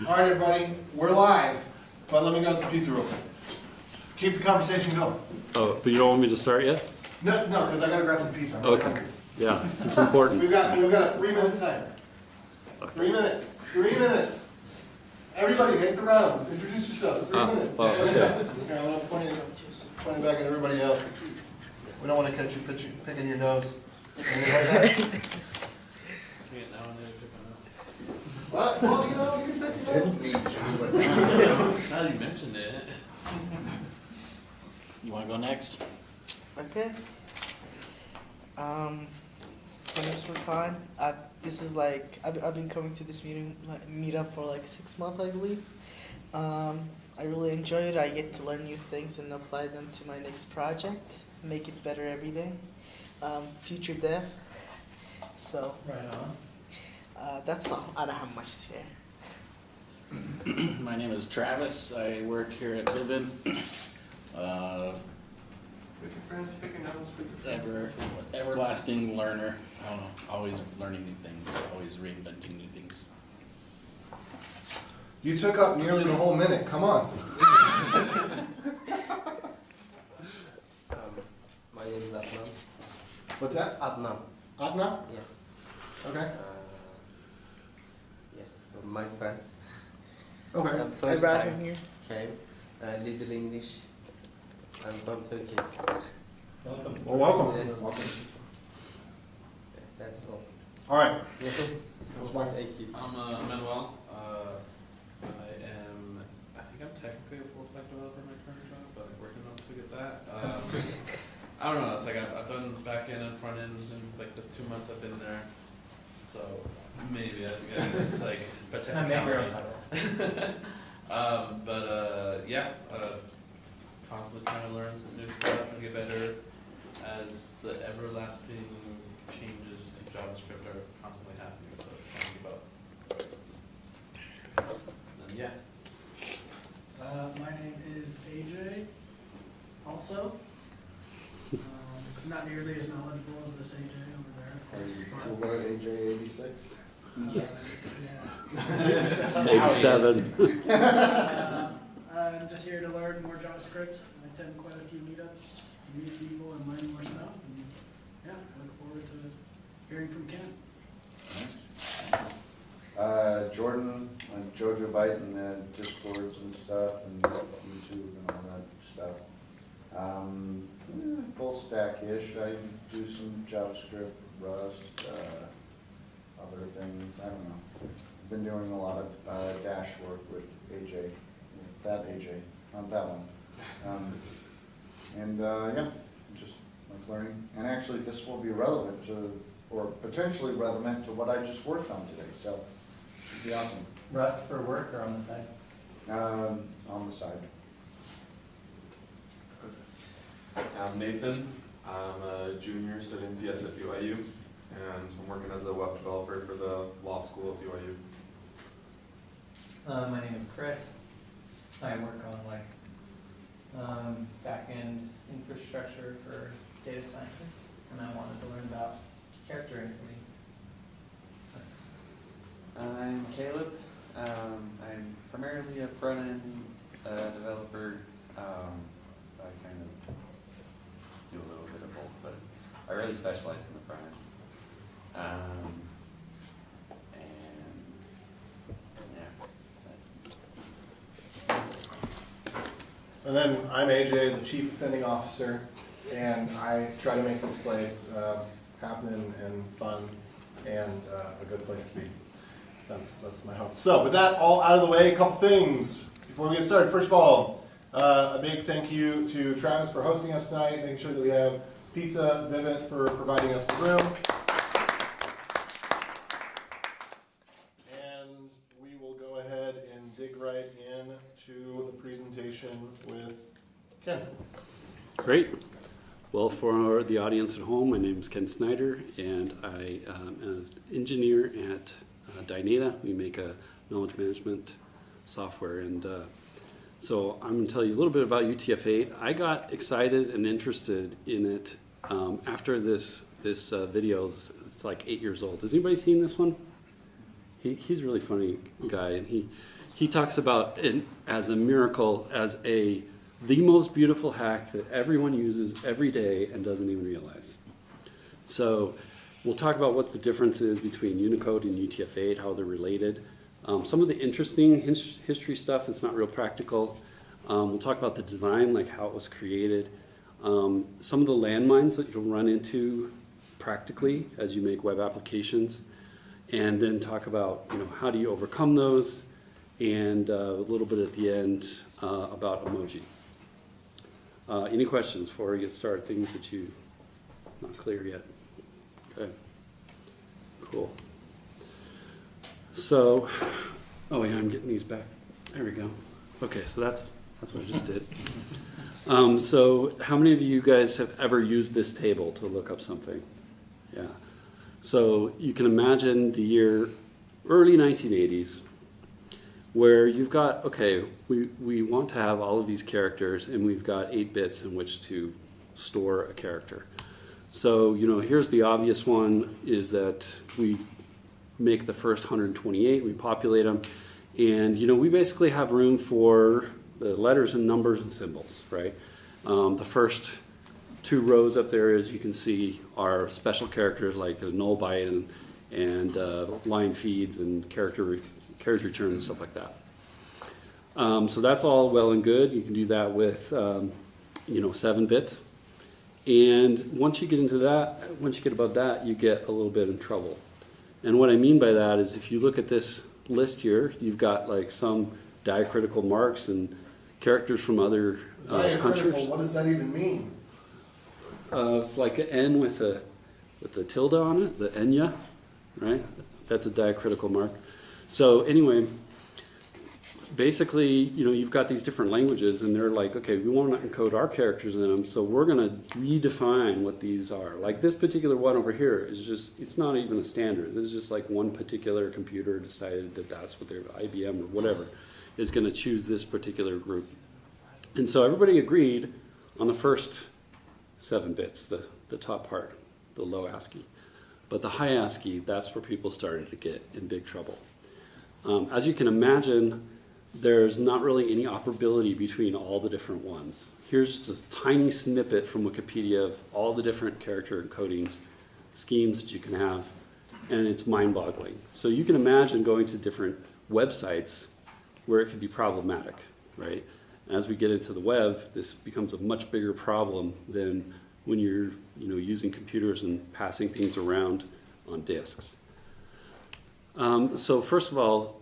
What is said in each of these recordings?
All right, everybody, we're live, but let me go some pizza real quick. Keep the conversation going. Oh, but you don't want me to start yet? No, because I gotta grab some pizza. I'm really Okay. hungry. Yeah, it's important. We've got a 3-minute timer. 3 minutes. 3 minutes. Everybody, make the rounds. Introduce yourselves. 3 minutes. Oh, okay. Here, I'm gonna point it back at everybody else. We don't want to catch you picking your nose. What? Well, you know, you can pick your nose. Now you mentioned it. You want to go next? Okay. My name's Furkan. This is like I've been coming to this meetup for like 6 months, I believe. I really enjoy it. I get to learn new things and apply them to my next project. Make it better every day. Future dev. So. Right on. That's all. I don't have much to share. My name is Travis. I work here at Vivid. Pick your friends, pick your nose, pick your friends. Everlasting learner. I don't know. Always learning new things. Always reinventing new things. You took up nearly the whole minute. Come on. My name is Adnan. What's that? Adnan. Adnan? Yes. Okay. Yes. My friends. Okay. I First brought time him here. came. Little English. I'm from Turkey. Welcome. Well, welcome. Yes. Welcome. That's all. All right. Thank you. I'm Manuel. I think I'm technically a full stack developer in my current job, but I'm working on to get that. I don't know, it's like I've done back end and front end in like the 2 months I've been there. So maybe it's like, but technicality. Constantly trying to learn some new stuff, trying to get better as the everlasting changes to JavaScript are constantly happening, so trying to keep up. And yeah. My name is AJ, also. Not nearly as knowledgeable as this AJ over there. Are you cool about AJ86? Yeah. 87. I'm just here to learn more JavaScript. I attend quite a few meetups to meet people and learn more stuff. And yeah, I look forward to hearing from Ken. Jordan and Jojo Byte and Discords and stuff and YouTube and all that stuff. Full stack-ish. I do some JavaScript, Rust, other things. I don't know. I've been doing a lot of Dash work with AJ. That AJ, not that one. Yeah, just like learning. And actually this will be relevant to, or potentially relevant to what I just worked on today. So it'd be awesome. Rust for work or on the side? On the side. I'm Nathan. I'm a junior studying CS at BYU, and I'm working as a web developer for the law school at BYU. My name is Chris. I work on back-end infrastructure for data scientists, and I wanted to learn about character encodings. I'm Caleb. I'm primarily a front-end developer. I kind of do a little bit of both, but I really specialize in the front end. And then I'm AJ, the Chief Offending Officer, and I try to make this place happening and fun and a good place to be. That's my hope. So with that all out of the way, a couple things before we get started. First of all, a big thank you to Travis for hosting us tonight, making sure that we have pizza, Vivint for providing us the room. And we will go ahead and dig right into the presentation with Ken. Great. Well, for the audience at home, my name is Ken Snyder, and I am an engineer at Guideto. We make a knowledge management software, and so I'm going to tell you a little bit about UTF-8. I got excited and interested in it after this video. It's like 8 years old. Has anybody seen this one? He's a really funny guy, and he talks about it as a miracle, as the most beautiful hack that everyone uses every day and doesn't even realize. So we'll talk about what the difference is between Unicode and UTF-8, how they're related. Some of the interesting history stuff that's not real practical. We'll talk about the design, like how it was created. Some of the landmines that you'll run into practically as you make web applications. And then talk about, how do you overcome those, and a little bit at the end about emoji. Any questions before we get started? Things that you not clear yet? Okay. Cool. So, oh yeah, I'm getting these back. There we go. Okay, so that's what I just did. So how many of you guys have ever used this table to look up something? Yeah. So you can imagine the year early 1980s, where you've got, okay, we want to have all of these characters, and we've got 8 bits in which to store a character. So, here's the obvious one, is that we make the first 128, we populate them, and, we basically have room for the letters and numbers and symbols, right? The first 2 rows up there, as you can see, are special characters like a null byte and line feeds and carriage return and stuff like that. So that's all well and good. You can do that with 7 bits. And once you get into that, once you get above that, you get a little bit in trouble. And what I mean by that is, if you look at this list here, you've got like some diacritical marks and characters from other countries. What does that even mean? It's like an N with a tilde on it, the Enya, right? That's a diacritical mark. So anyway, basically, you've got these different languages, and they're like, okay, we want to encode our characters in them, so we're going to redefine what these are. Like this particular one over here is just, it's not even a standard. This is just like one particular computer decided that that's what their IBM or whatever is going to choose this particular group. And so everybody agreed on the first 7 bits, the top part, the low ASCII. But the high ASCII, that's where people started to get in big trouble. As you can imagine, there's not really any operability between all the different ones. Here's just a tiny snippet from Wikipedia of all the different character encodings schemes that you can have, and it's mind-boggling. So you can imagine going to different websites where it could be problematic, right? As we get into the web, this becomes a much bigger problem than when you're using computers and passing things around on disks. So first of all,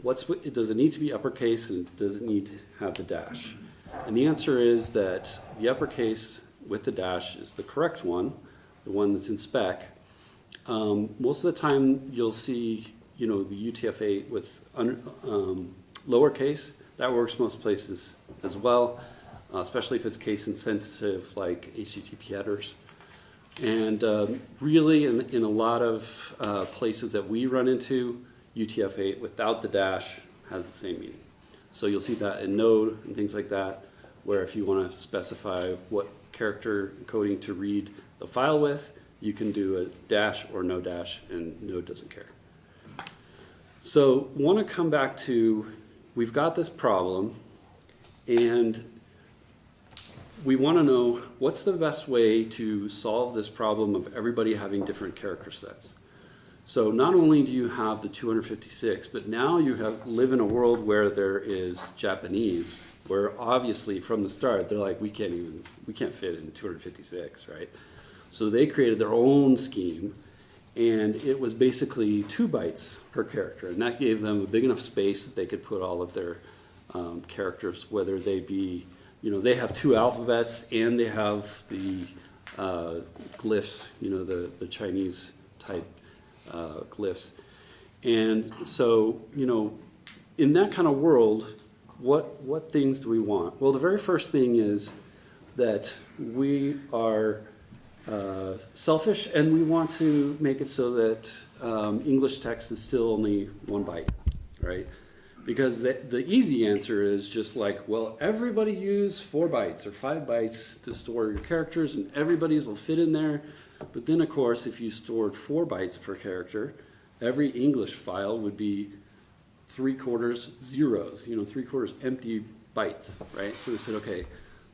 does it need to be uppercase, and does it need to have the dash? And the answer is that the uppercase with the dash is the correct one, the one that's in spec. Most of the time you'll see the UTF-8 with lowercase. That works most places as well, especially if it's case insensitive like HTTP headers. And really in a lot of places that we run into, UTF-8 without the dash has the same meaning. So you'll see that in Node and things like that, where if you want to specify what character encoding to read the file with, you can do a dash or no dash, and Node doesn't care. So want to come back to, we've got this problem, and we want to know what's the best way to solve this problem of everybody having different character sets. So not only do you have the 256, but now you live in a world where there is Japanese, where obviously from the start they're like, we can't fit in 256, right? So they created their own scheme, and it was basically 2 bytes per character, and that gave them a big enough space that they could put all of their characters, whether they be, they have 2 alphabets, and they have the glyphs, the Chinese type glyphs. And so, in that kind of world, what things do we want? Well, the very first thing is that we are selfish, and we want to make it so that English text is still only 1 byte, right? Because the easy answer is just like, well, everybody use 4 bytes or 5 bytes to store your characters, and everybody's will fit in there. But then, of course, if you stored 4 bytes per character, every English file would be 3/4 zeros, 3/4 empty bytes, right? So they said, okay,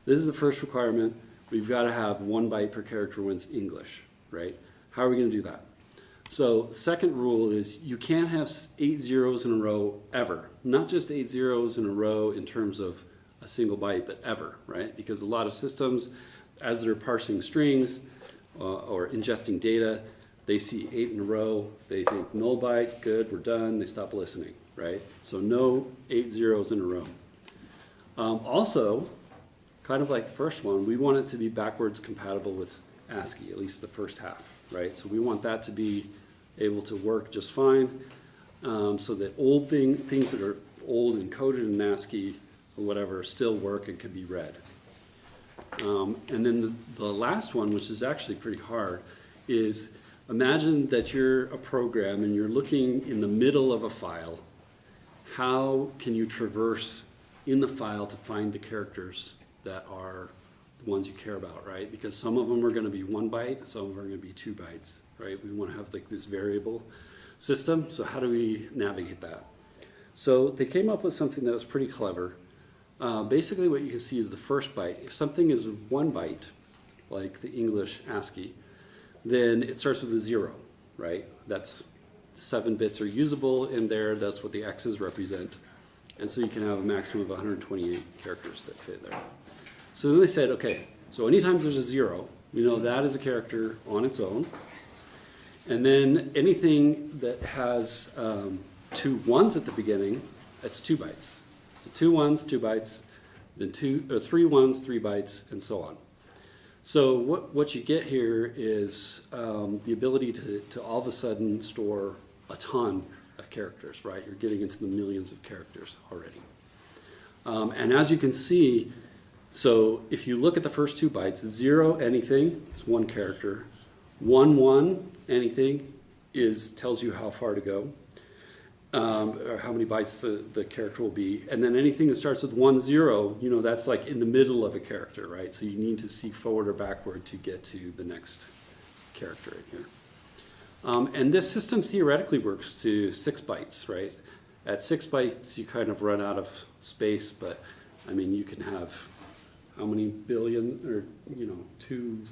this is the first requirement. We've got to have 1 byte per character when it's English, right? How are we going to do that? So second rule is you can't have 8 zeros in a row ever. Not just 8 zeros in a row in terms of a single byte, but ever, right? Because a lot of systems, as they're parsing strings or ingesting data, they see 8 in a row, they think null byte, good, we're done, they stop listening, right? So no 8 zeros in a row. Also, kind of like the first one, we want it to be backwards compatible with ASCII, at least the first half, right? So we want that to be able to work just fine, so that things that are old encoded in ASCII or whatever still work and can be read. And then the last one, which is actually pretty hard, is imagine that you're a program and you're looking in the middle of a file. How can you traverse in the file to find the characters that are the ones you care about, right? Because some of them are going to be 1 byte, some of them are going to be 2 bytes, right? We want to have like this variable system, so how do we navigate that? So they came up with something that was pretty clever. Basically what you can see is the first byte. If something is 1 byte, like the English ASCII, then it starts with a 0, right? That's 7 bits are usable in there, that's what the X's represent. And so you can have a maximum of 128 characters that fit there. So then they said, okay, so anytime there's a 0, we know that is a character on its own. And then anything that has 2 1s at the beginning, that's 2 bytes. So 2 1s, 2 bytes, then 3 1s, 3 bytes, and so on. So what you get here is the ability to all of a sudden store a ton of characters, right? You're getting into the millions of characters already. And as you can see, so if you look at the first 2 bytes, 0 anything is 1 character, 1 1 anything tells you how far to go, or how many bytes the character will be. And then anything that starts with 1 0, that's like in the middle of a character, right? So you need to seek forward or backward to get to the next character in here. And this system theoretically works to 6 bytes, right? At 6 bytes, you kind of run out of space, but I mean, you can have how many billion, or 2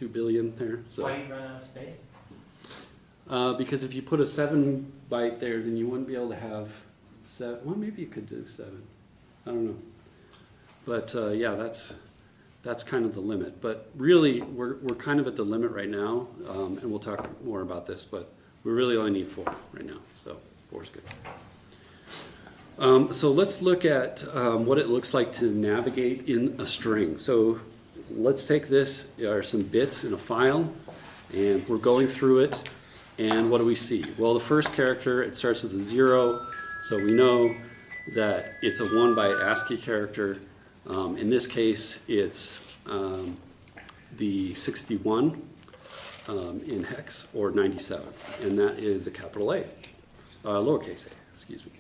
billion there. So, Why do you run out of space? because if you put a 7 byte there, then you wouldn't be able to have 7. Well, maybe you could do 7. I don't know. But yeah, that's kind of the limit. But really, we're kind of at the limit right now, and we'll talk more about this, but we really only need 4 right now, so 4 is good. So let's look at what it looks like to navigate in a string. So let's take this, there are some bits in a file, and we're going through it, and what do we see? Well, the first character, it starts with a 0, so we know that it's a 1 byte ASCII character. In this case, it's the 61 in hex, or 97, and that is a capital A, lowercase a, excuse me.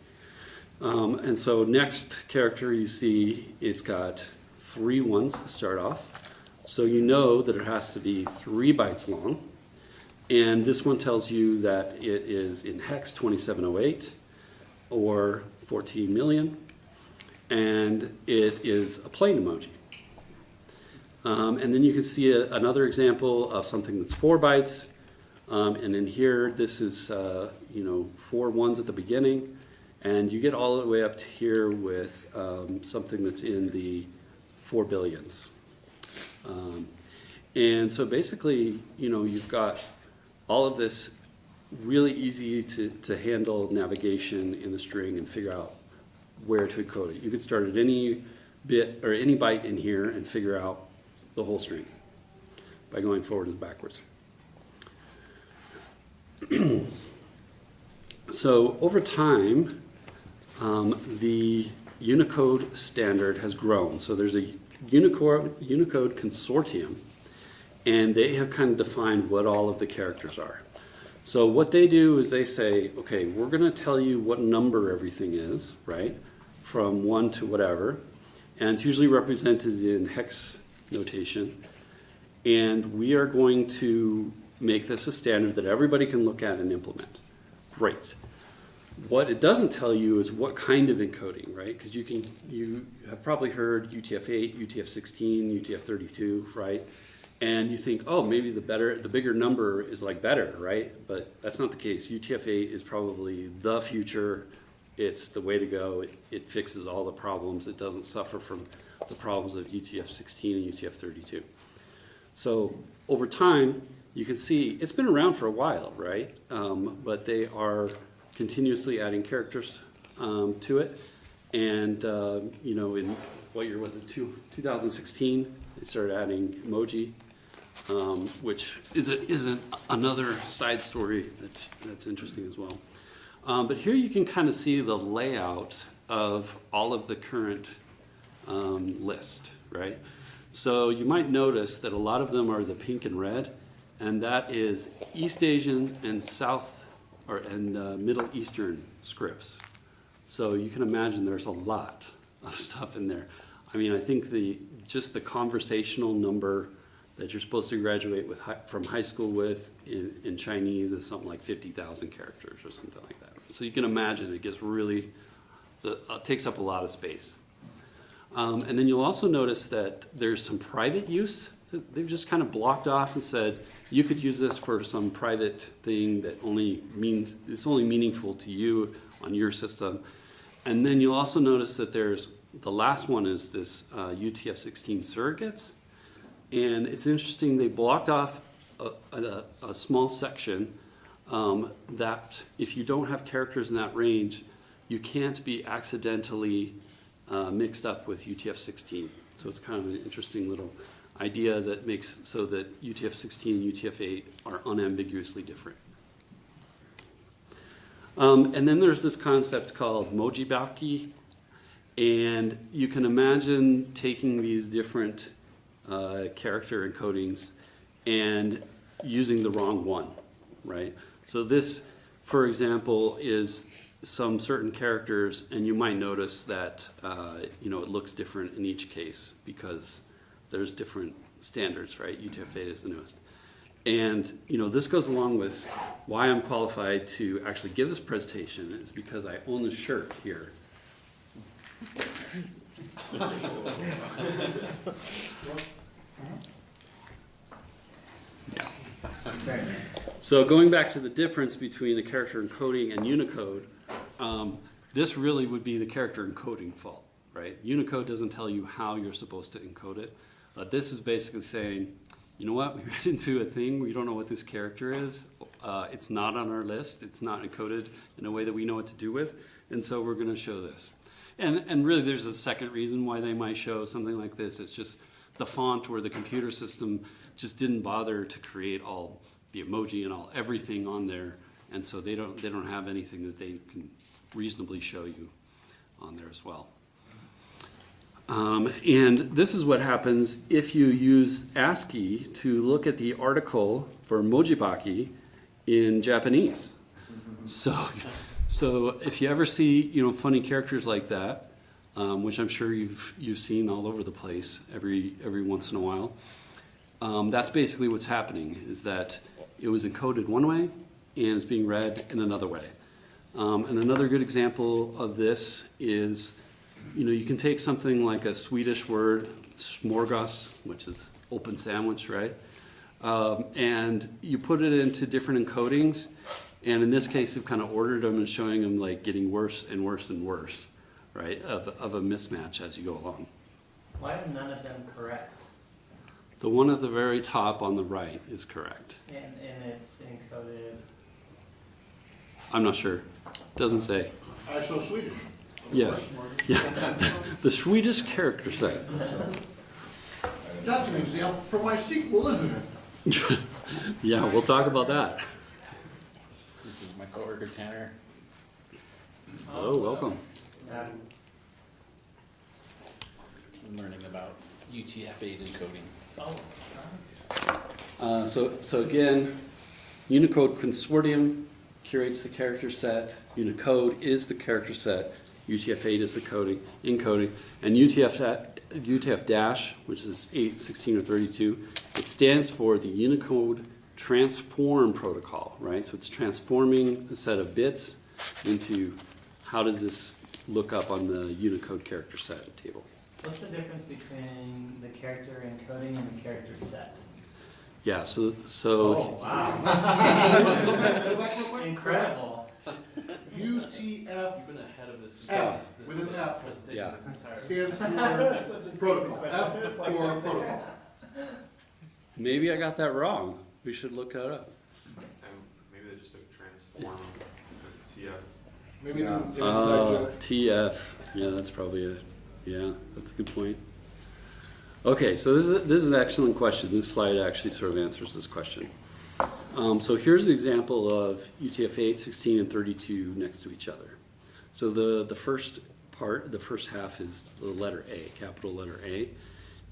And so next character you see, it's got 3 1s to start off, so you know that it has to be 3 bytes long, and this one tells you that it is in hex 2708, or 14 million, and it is a plane emoji. And then you can see another example of something that's 4 bytes, and in here this is 4 1s at the beginning, and you get all the way up to here with something that's in the 4 billions. And so basically, you've got all of this really easy to handle navigation in the string and figure out where to encode it. You could start at any bit or any byte in here and figure out the whole string by going forward and backwards. So over time, the Unicode standard has grown. So there's a Unicode consortium, and they have kind of defined what all of the characters are. So what they do is they say, okay, we're going to tell you what number everything is, right? From 1 to whatever, and it's usually represented in hex notation, and we are going to make this a standard that everybody can look at and implement. Great. What it doesn't tell you is what kind of encoding, right? Because you have probably heard UTF-8, UTF-16, UTF-32, right? And you think, oh, maybe the bigger number is like better, right? But that's not the case. UTF-8 is probably the future. It's the way to go. It fixes all the problems. It doesn't suffer from the problems of UTF-16 and UTF-32. So over time, you can see it's been around for a while, right? But they are continuously adding characters to it. And, in what year was it? 2016, they started adding emoji, which is another side story that's interesting as well. But here you can kind of see the layout of all of the current list, right? So you might notice that a lot of them are the pink and red, and that is East Asian and Middle Eastern scripts. So you can imagine there's a lot of stuff in there. I mean, I think just the conversational number that you're supposed to graduate from high school with in Chinese is something like 50,000 characters or something like that. So you can imagine it gets takes up a lot of space. And then you'll also notice that there's some private use. They've just kind of blocked off and said, you could use this for some private thing that it's only meaningful to you on your system. And then you'll also notice that the last one is this UTF-16 surrogates. And it's interesting, they blocked off a small section that if you don't have characters in that range, you can't be accidentally mixed up with UTF-16. So it's kind of an interesting little idea that makes so that UTF-16 and UTF-8 are unambiguously different. And then there's this concept called mojibaki, and you can imagine taking these different character encodings and using the wrong one, right? So this, for example, is some certain characters, and you might notice that it looks different in each case because there's different standards, right? UTF-8 is the newest. And this goes along with why I'm qualified to actually give this presentation is because I own this shirt here. Yeah. So going back to the difference between the character encoding and Unicode, this really would be the character encoding fault, right? Unicode doesn't tell you how you're supposed to encode it. This is basically saying, you know what, we ran into a thing, we don't know what this character is, it's not on our list, it's not encoded in a way that we know what to do with, and so we're going to show this. And really there's a second reason why they might show something like this. It's just the font or the computer system just didn't bother to create all the emoji and everything on there, and so they don't have anything that they can reasonably show you on there as well. And this is what happens if you use ASCII to look at the article for mojibaki in Japanese. So if you ever see funny characters like that, which I'm sure you've seen all over the place every once in a while, that's basically what's happening, is that it was encoded one way and it's being read in another way. And another good example of this is, you can take something like a Swedish word, smorgas, which is open sandwich, right? And you put it into different encodings, and in this case, they've kind of ordered them and showing them like getting worse and worse and worse, right? Of a mismatch as you go along. Why is none of them correct? The one at the very top on the right is correct. And it's encoded. I'm not sure. Doesn't say. I show Swedish. Yeah. The Swedish character set. That's an example for my sequel, isn't it? Yeah, we'll talk about that. This is my coworker Tanner. Oh, welcome. I'm learning about UTF-8 encoding. Oh, So again, Unicode Consortium curates the character set. Unicode is the character set. UTF-8 is the encoding, and UTF- which is 8, 16, or 32, it stands for the Unicode Transform Protocol, right? So it's transforming a set of bits into how does this look up on the Unicode character set table. What's the difference between the character encoding and the character set? Yeah, so Oh, wow. Go back real quick. Incredible. You've UTF been ahead of this. F, with an F. Presentation Yeah. this entire. stands for protocol. F for protocol. maybe I got that wrong. We should look that up. And maybe they just took transform TF. Maybe it's an inside Oh, joke. TF. Yeah, that's probably it. Yeah, that's a good point. Okay, so this is an excellent question. This slide actually sort of answers this question. So here's an example of UTF-8, 16, and 32 next to each other. So the first part, the first half is the letter A, capital letter A.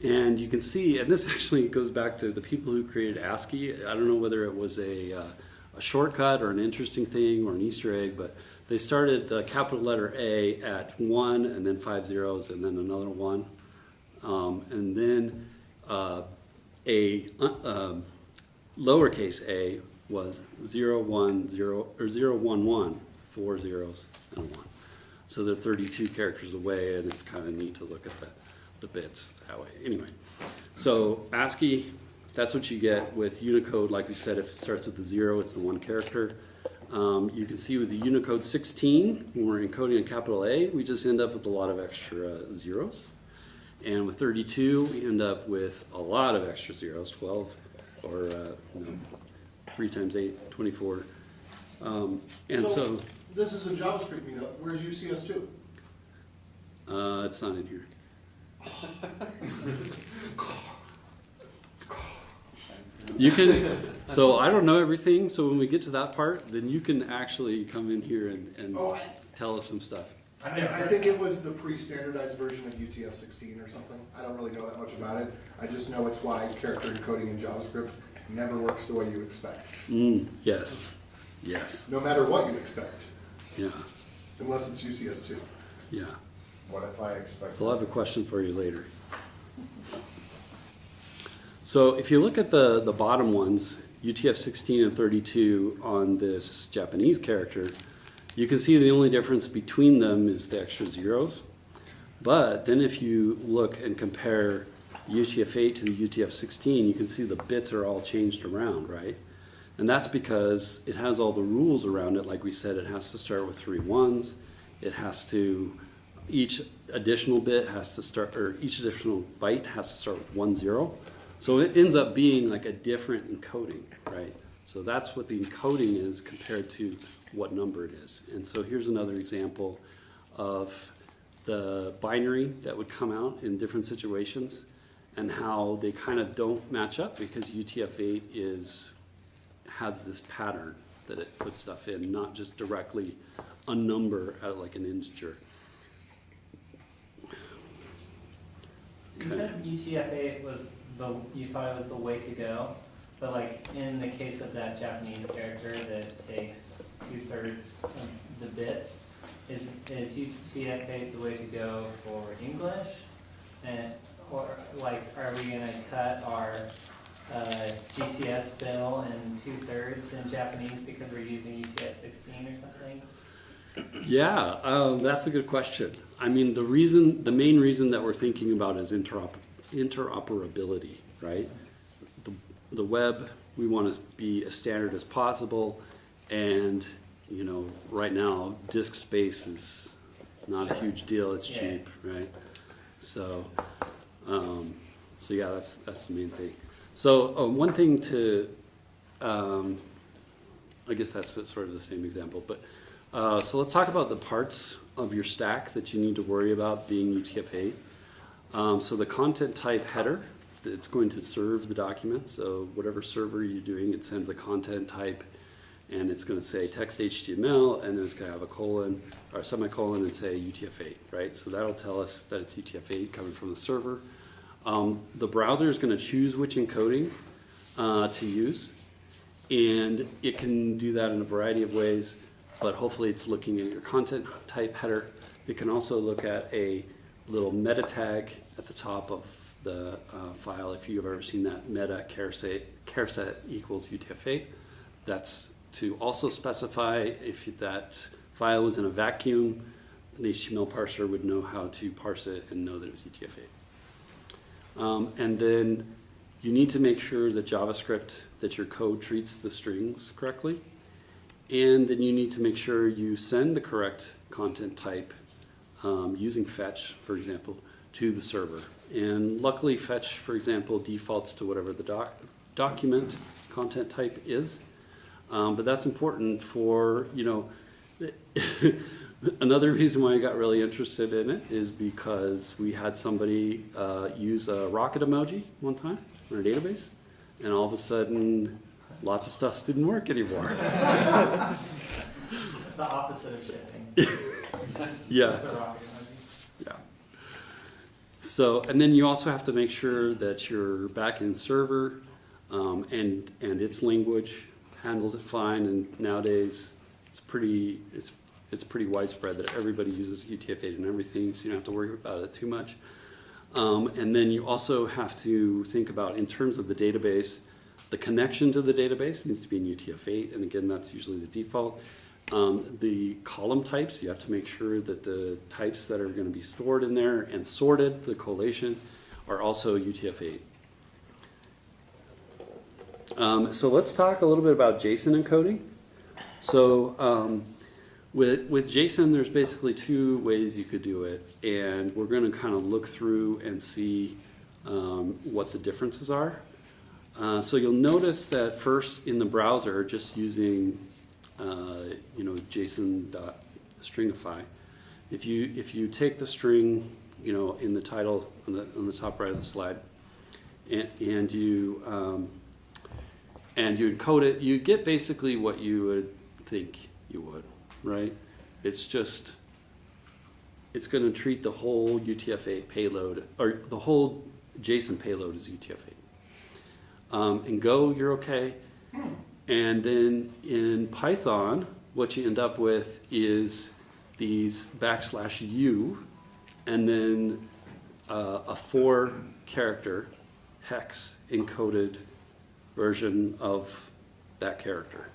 And you can see, and this actually goes back to the people who created ASCII. I don't know whether it was a shortcut or an interesting thing or an Easter egg, but they started the capital letter A at 1 and then 5 zeros and then another 1. And then lowercase a was 0, 1, 0, or 0, 1, 1, 4 zeros and a 1. So they're 32 characters away, and it's kind of neat to look at the bits that way. Anyway, so ASCII, that's what you get with Unicode. Like we said, if it starts with the 0, it's the 1 character. You can see with the Unicode 16, when we're encoding a capital A, we just end up with a lot of extra zeros. And with 32, we end up with a lot of extra zeros, 12, or 3 times 8, 24. And so This is a JavaScript meetup. Where's UCS2? it's not in here. You can, so I don't know everything, so when we get to that part, then you can actually come in here and tell us some stuff. I think it was the pre-standardized version of UTF-16 or something. I don't really know that much about it. I just know it's why character encoding in JavaScript never works the way you expect. Yes, yes, No matter what you expect, yeah, unless it's UCS2. yeah. What if I expect? So I'll have a question for you later. So if you look at the bottom ones, UTF-16 and 32 on this Japanese character, you can see the only difference between them is the extra zeros. But then if you look and compare UTF-8 to the UTF-16, you can see the bits are all changed around, right? And that's because it has all the rules around it. Like we said, it has to start with 3 1s. It has to, each additional bit has to start, or each additional byte has to start with 1 0. So it ends up being like a different encoding, right? So that's what the encoding is compared to what number it is. And so here's another example of the binary that would come out in different situations and how they kind of don't match up because UTF-8 has this pattern that it puts stuff in, not just directly a number like an integer. You said UTF-8 was you thought it was the way to go, but like in the case of that Japanese character that takes 2/3 of the bits, is UTF-8 the way to go for English? And or like, are we gonna cut our GCS bill in 2/3 in Japanese because we're using UTF-16 or something? Yeah, that's a good question. I mean, the main reason that we're thinking about is interoperability, right? The web, we want to be as standard as possible, and right now, disk space is not a huge deal. It's cheap, right? So yeah, that's the main thing. So one thing to, I guess that's sort of the same example, but so let's talk about the parts of your stack that you need to worry about being UTF-8. So the content type header, it's going to serve the document. So whatever server you're doing, it sends a content type, and it's going to say text HTML, and then it's going to have a colon or semicolon and say UTF-8, right? So that'll tell us that it's UTF-8 coming from the server. The browser is going to choose which encoding to use, and it can do that in a variety of ways, but hopefully it's looking at your content type header. It can also look at a little meta tag at the top of the file. If you've ever seen that meta charset equals UTF-8, that's to also specify if that file was in a vacuum, an HTML parser would know how to parse it and know that it was UTF-8. And then you need to make sure that JavaScript, that your code treats the strings correctly. And then you need to make sure you send the correct content type using fetch, for example, to the server. And luckily fetch, for example, defaults to whatever the document content type is. But that's important for, you know, another reason why I got really interested in it is because we had somebody use a rocket emoji one time in our database, and all of a sudden, lots of stuff didn't work anymore. The opposite of shipping. Yeah. The rocket emoji. Yeah. So, and then you also have to make sure that your backend server and its language handles it fine. And nowadays, it's pretty widespread that everybody uses UTF-8 and everything, so you don't have to worry about it too much. And then you also have to think about, in terms of the database, the connection to the database needs to be in UTF-8, and again, that's usually the default. The column types, you have to make sure that the types that are going to be stored in there and sorted, the collation, are also UTF-8. So let's talk a little bit about JSON encoding. So with JSON, there's basically two ways you could do it, and we're going to kind of look through and see what the differences are. So you'll notice that first in the browser, just using JSON.stringify, if you take the string, in the title on the top right of the slide, and you encode it, you get basically what you would think you would, right? It's going to treat the whole UTF-8 payload, or the whole JSON payload as UTF-8. In Go, you're okay. And then in Python, what you end up with is these \u and then a 4-character hex encoded version of that character.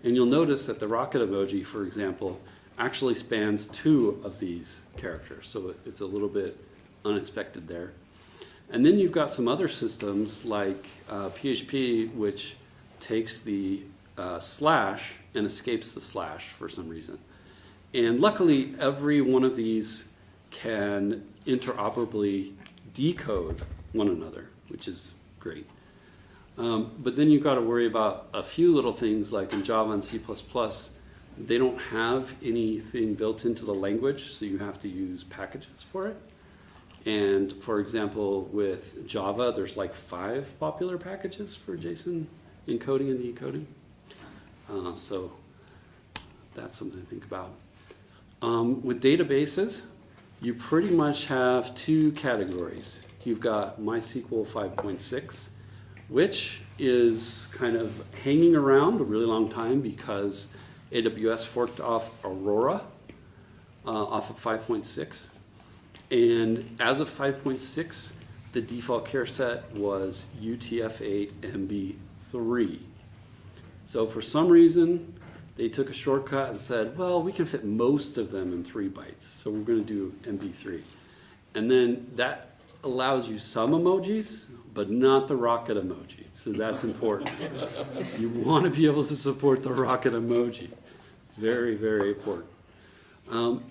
And you'll notice that the rocket emoji, for example, actually spans 2 of these characters. So it's a little bit unexpected there. And then you've got some other systems like PHP, which takes the slash and escapes the slash for some reason. And luckily, every one of these can interoperably decode one another, which is great. But then you've got to worry about a few little things, like in Java and C++, they don't have anything built into the language, so you have to use packages for it. And for example, with Java, there's like 5 popular packages for JSON encoding and decoding. So that's something to think about. With databases, you pretty much have 2 categories. You've got MySQL 5.6, which is kind of hanging around a really long time because AWS forked off Aurora off of 5.6. And as of 5.6, the default care set was UTF-8 MB3. So for some reason, they took a shortcut and said, well, we can fit most of them in 3 bytes, so we're going to do MB3. And then that allows you some emojis, but not the rocket emoji. So that's important. You want to be able to support the rocket emoji. Very, very important.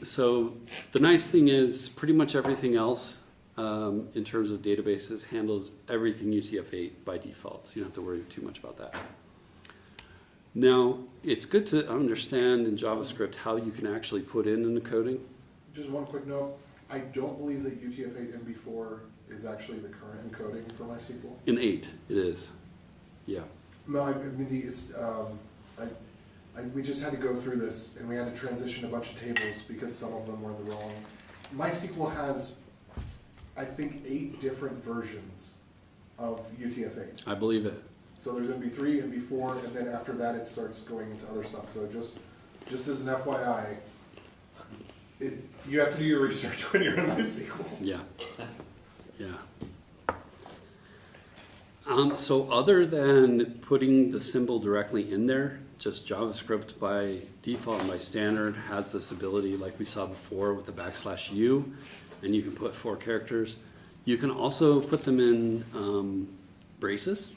So the nice thing is pretty much everything else in terms of databases handles everything UTF-8 by default, so you don't have to worry too much about that. Now, it's good to understand in JavaScript how you can actually put in an encoding. Just one quick note, I don't believe that UTF-8 MB4 is actually the current encoding for MySQL. In 8, it is. Yeah. No, I mean, we just had to go through this, and we had to transition a bunch of tables because some of them were the wrong. MySQL has, I think, 8 different versions of UTF-8. I believe it. So there's MB3, MB4, and then after that it starts going into other stuff. So just as an FYI, you have to do your research when you're in MySQL. Yeah. Yeah. So other than putting the symbol directly in there just JavaScript by default and by standard has this ability, like we saw before with the /u, and you can put 4 characters. You can also put them in braces,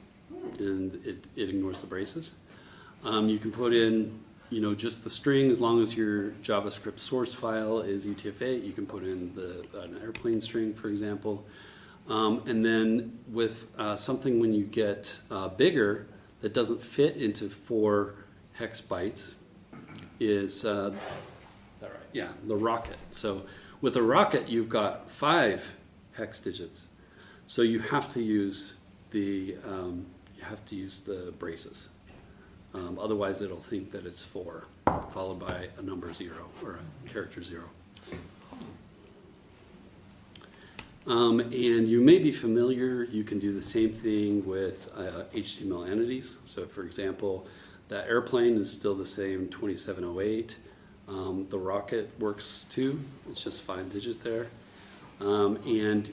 and it ignores the braces. You can put in, just the string, as long as your JavaScript source file is UTF-8. You can put in an airplane string, for example. And then with something when you get bigger that doesn't fit into 4 hex bytes is that right? Yeah, the rocket. So with a rocket, you've got 5 hex digits. So you have to use the braces. Otherwise, it'll think that it's 4, followed by a number 0 or a character 0. And you may be familiar, you can do the same thing with HTML entities. So for example, that airplane is still the same 2708. The rocket works too, it's just 5 digits there. And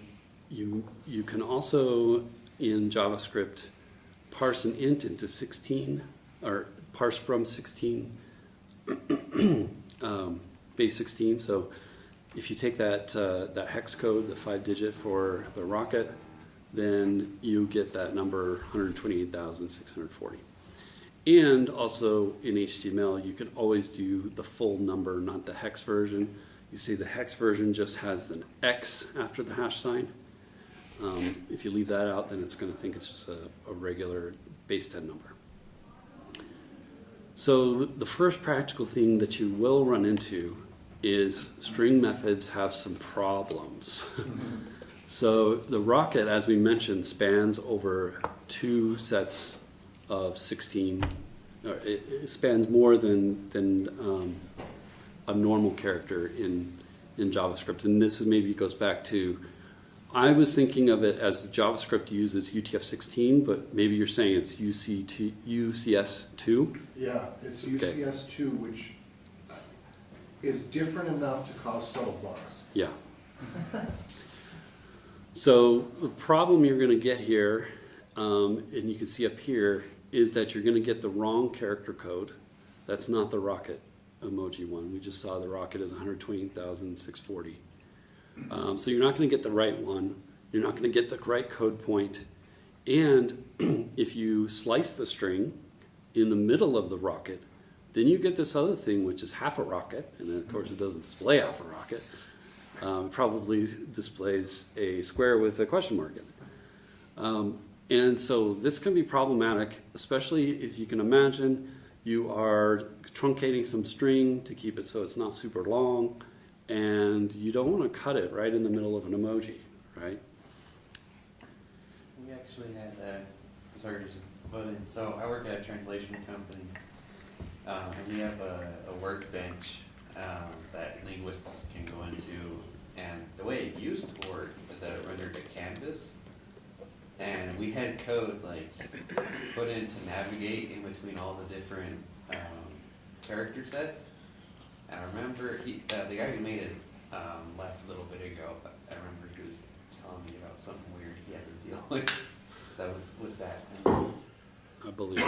you can also, in JavaScript, parse an int into 16, or parse from 16, base 16. So if you take that hex code, the 5-digit for the rocket, then you get that number 128,640. And also in HTML, you can always do the full number, not the hex version. You see the hex version just has an X after the hash sign. If you leave that out, then it's going to think it's just a regular base 10 number. So the first practical thing that you will run into is string methods have some problems. So the rocket, as we mentioned, spans over 2 sets of 16. It spans more than a normal character in JavaScript. And this is maybe goes back to, I was thinking of it as JavaScript uses UTF-16, but maybe you're saying it's UCS2? Yeah, it's UCS2, which is different enough to cause subtle bugs. Yeah. So the problem you're going to get here, and you can see up here, is that you're going to get the wrong character code. That's not the rocket emoji one. We just saw the rocket is 128,640. So you're not going to get the right one. You're not going to get the right code point. And if you slice the string in the middle of the rocket, then you get this other thing, which is half a rocket. And then, of course, it doesn't display half a rocket. It probably displays a square with a question mark in it. And so this can be problematic, especially if you can imagine you are truncating some string to keep it so it's not super long, and you don't want to cut it right in the middle of an emoji, right? We actually had sorry, just put in. So I work at a translation company, and we have a workbench that linguists can go into. And the way it used to work is that it rendered a canvas, and we had code like put in to navigate in between all the different character sets. And I remember the guy who made it left a little bit ago, but I remember he was telling me about something weird he had to deal with. That was with that. And it's I believe it.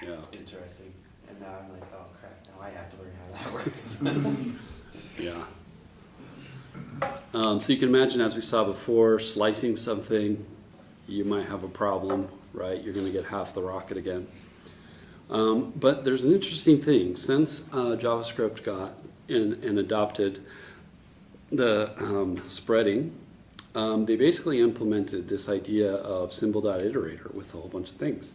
Yeah. interesting. And now I'm like, oh crap, now I have to learn how that works. Yeah. So you can imagine, as we saw before, slicing something, you might have a problem, right? You're going to get half the rocket again. But there's an interesting thing. Since JavaScript got and adopted the spreading, they basically implemented this idea of symbol.iterator with a whole bunch of things.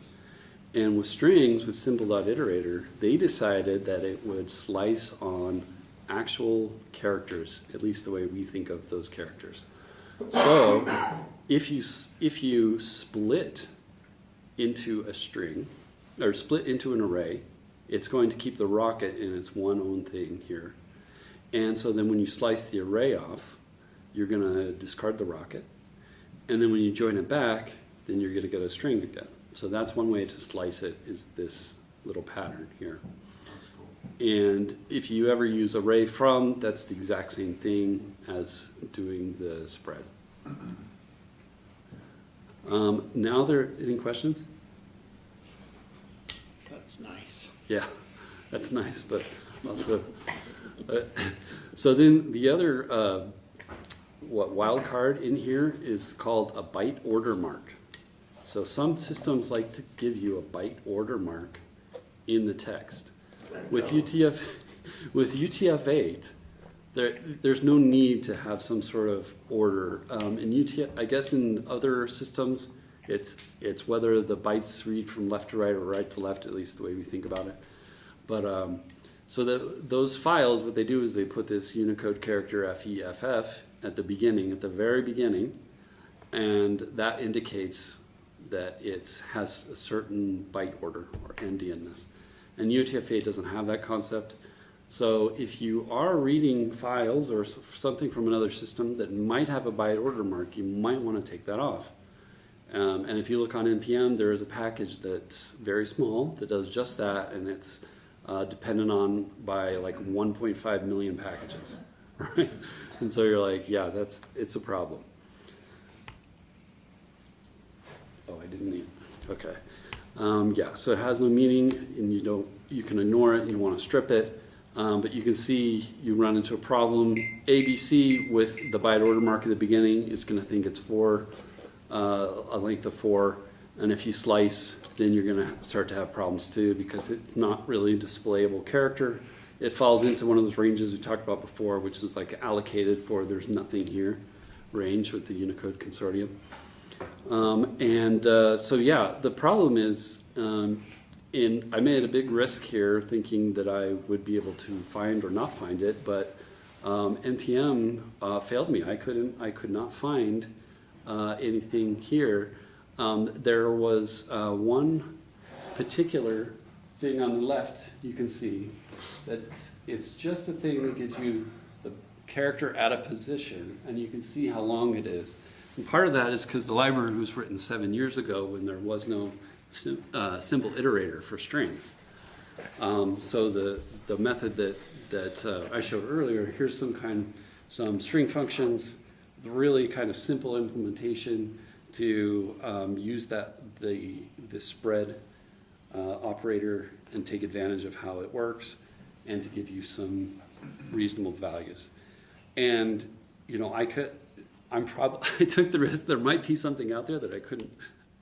And with strings, with symbol.iterator, they decided that it would slice on actual characters, at least the way we think of those characters. So if you split into a string, or split into an array, it's going to keep the rocket in its one own thing here. And so then when you slice the array off, you're going to discard the rocket. And then when you join it back, then you're going to get a string again. So that's one way to slice it, is this little pattern here. And if you ever use array from, that's the exact same thing as doing the spread. Now any questions? That's nice. Yeah, that's nice, but also, so then the other, wild card in here is called a byte order mark. So some systems like to give you a byte order mark in the text. With UTF-8, there's no need to have some sort of order. In UTF, I guess in other systems, it's whether the bytes read from left to right or right to left, at least the way we think about it. But so those files, what they do is they put this Unicode character FEFF at the beginning, at the very beginning, and that indicates that it has a certain byte order or endianness. And UTF-8 doesn't have that concept. So if you are reading files or something from another system that might have a byte order mark, you might want to take that off. And if you look on NPM, there is a package that's very small that does just that, and it's dependent on by like 1.5 million packages, right? And so you're like, yeah, it's a problem. Oh, I didn't need it. Okay. Yeah, so it has no meaning, and you can ignore it, and you want to strip it. But you can see you run into a problem. ABC with the byte order mark at the beginning is going to think it's 4, a length of 4. And if you slice, then you're going to start to have problems too, because it's not really a displayable character. It falls into one of those ranges we talked about before, which is like allocated for there's nothing here range with the Unicode Consortium. So yeah, the problem is, I made a big risk here thinking that I would be able to find or not find it, but NPM failed me. I could not find anything here. There was one particular thing on the left, you can see, that it's just a thing that gives you the character at a position, and you can see how long it is. And part of that is because the library was written 7 years ago when there was no simple iterator for strings. So the method that I showed earlier, here's some string functions, really kind of simple implementation to use the spread operator and take advantage of how it works and to give you some reasonable values. And I took the risk there might be something out there that I couldn't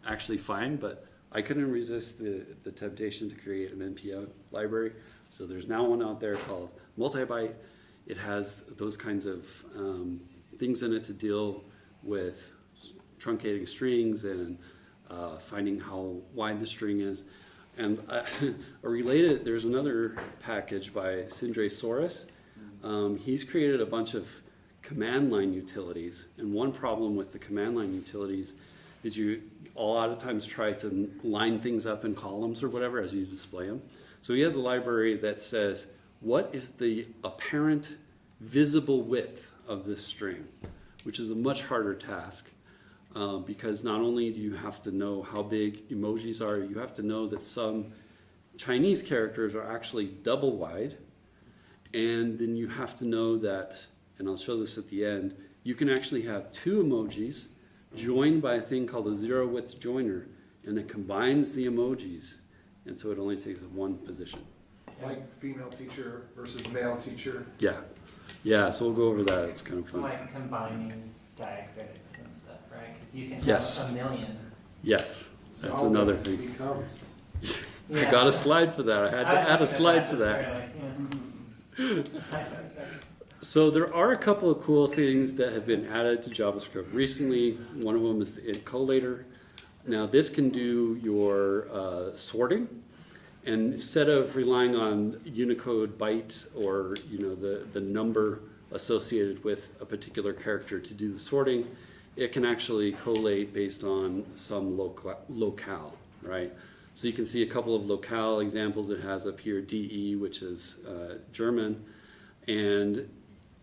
actually find, but I couldn't resist the temptation to create an NPM library. So there's now one out there called Multibyte. It has those kinds of things in it to deal with truncating strings and finding how wide the string is. And there's another package by Sindre Soros. He's created a bunch of command line utilities. And one problem with the command line utilities is you a lot of times try to line things up in columns or whatever as you display them. So he has a library that says, what is the apparent visible width of this string? Which is a much harder task because not only do you have to know how big emojis are, you have to know that some Chinese characters are actually double wide, and then you have to know that, and I'll show this at the end, you can actually have 2 emojis joined by a thing called a zero width joiner, and it combines the emojis, and so it only takes 1 position. Like female teacher versus male teacher. Yeah, so we'll go over that. It's kind of fun. Like combining diacritics and stuff, right? Because you can have Yes. a million. Yes, that's So another it thing. becomes. I got a slide for that. I had to add a slide for that. So there are a couple of cool things that have been added to JavaScript recently. One of them is the encodator. Now this can do your sorting, and instead of relying on Unicode byte or the number associated with a particular character to do the sorting, it can actually collate based on some locale, right? So you can see a couple of locale examples it has up here, DE, which is German, and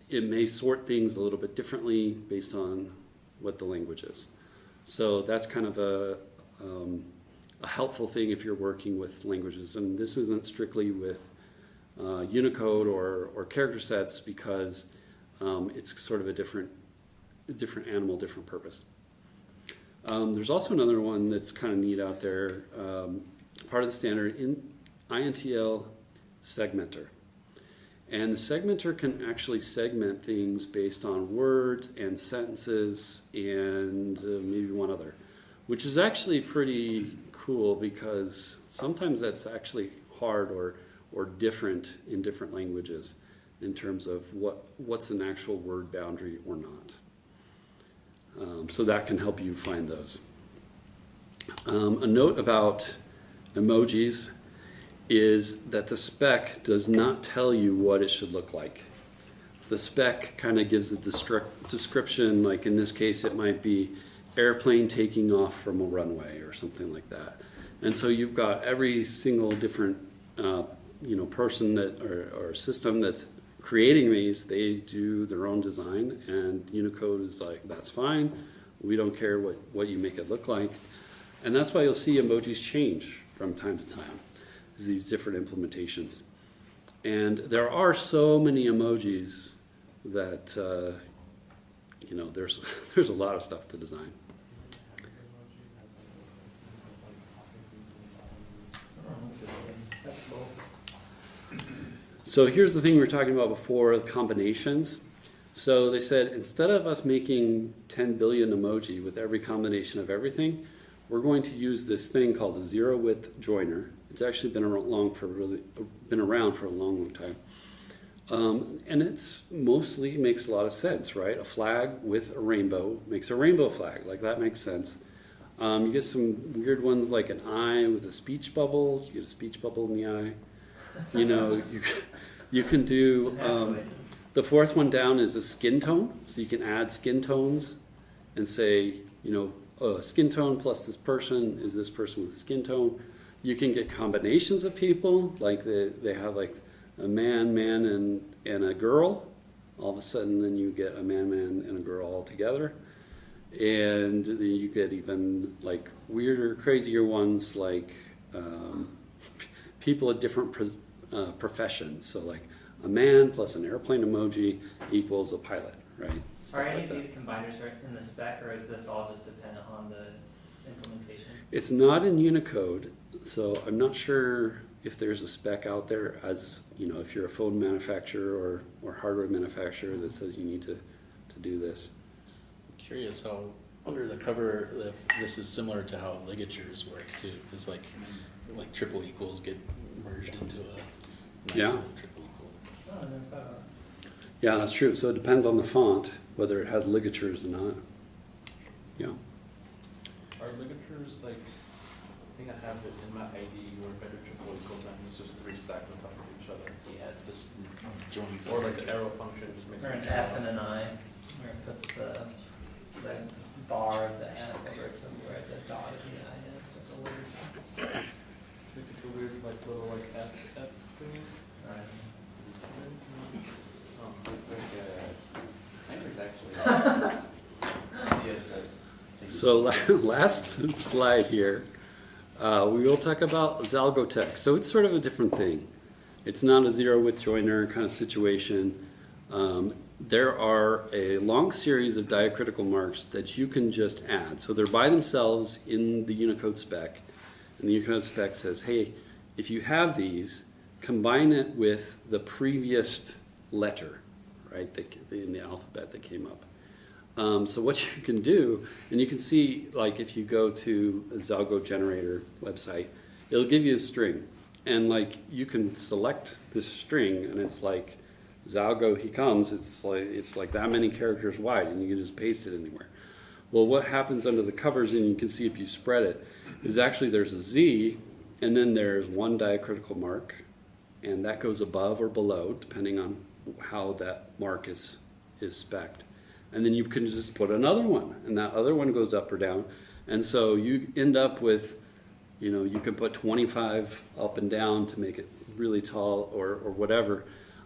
it may sort things a little bit differently based on what the language is. So that's kind of a helpful thing if you're working with languages. And this isn't strictly with Unicode or character sets because it's sort of a different animal, different purpose. There's also another one that's kind of neat out there. Part of the standard INTL segmenter. And the segmenter can actually segment things based on words and sentences and maybe one other, which is actually pretty cool because sometimes that's actually hard or different in different languages in terms of what's an actual word boundary or not. So that can help you find those. A note about emojis is that the spec does not tell you what it should look like. The spec kind of gives a description, like in this case it might be airplane taking off from a runway or something like that. And so you've got every single different person that or system that's creating these, they do their own design, and Unicode is like, that's fine, we don't care what you make it look like. And that's why you'll see emojis change from time to time, is these different implementations. And there are so many emojis that, there's a lot of stuff to design. So here's the thing we were talking about before, combinations. So they said, instead of us making 10 billion emoji with every combination of everything, we're going to use this thing called a zero width joiner. It's actually been around for a long time. And it's mostly makes a lot of sense, right? A flag with a rainbow makes a rainbow flag. Like, that makes sense. You get some weird ones like an eye with a speech bubble. You get a speech bubble in the eye. You can do, the fourth one down is a skin tone. So you can add skin tones and say, skin tone plus this person is this person with skin tone. You can get combinations of people, like they have like a man, and a girl. All of a sudden then you get a man, and a girl all together. And then you get even like weirder, crazier ones like people at different professions. So like a man plus an airplane emoji equals a pilot, right? Are any of these combiners in the spec, or is this all just dependent on the implementation? It's not in Unicode, so I'm not sure if there's a spec out there, as if you're a phone manufacturer or hardware manufacturer that says you need to do this. I'm curious how under the cover if this is similar to how ligatures work too, because like triple equals get merged into a nice little triple equal. Oh, that's that. Yeah, that's true. So it depends on the font whether it has ligatures or not. Yeah. Are ligatures like, I think I have it in my ID where better triple equals and it's just 3 stacked on top of each other. Yeah, it's this joint. Or like the arrow function just makes Or an F and an I, where it puts the bar of the F over to where the dot of the I is. That's a weird. It's like a weird little F thing. Right. I think actually CSS. So last slide here, we will talk about Zalgotex. So it's sort of a different thing. It's not a zero width joiner kind of situation. There are a long series of diacritical marks that you can just add. So they're by themselves in the Unicode spec. And the Unicode spec says, hey, if you have these, combine it with the previous letter, right, in the alphabet that came up. So what you can do, and you can see, like if you go to a Zalgo generator website, it'll give you a string. And like you can select this string and it's like, Zalgo, he comes, it's like that many characters wide and you can just paste it anywhere. Well, what happens under the covers, and you can see if you spread it, is actually there's a Z and then there's one diacritical mark, and that goes above or below depending on how that mark is spec'd. And then you can just put another one, and that other one goes up or down. And so you end up with, you can put 25 up and down to make it really tall or whatever.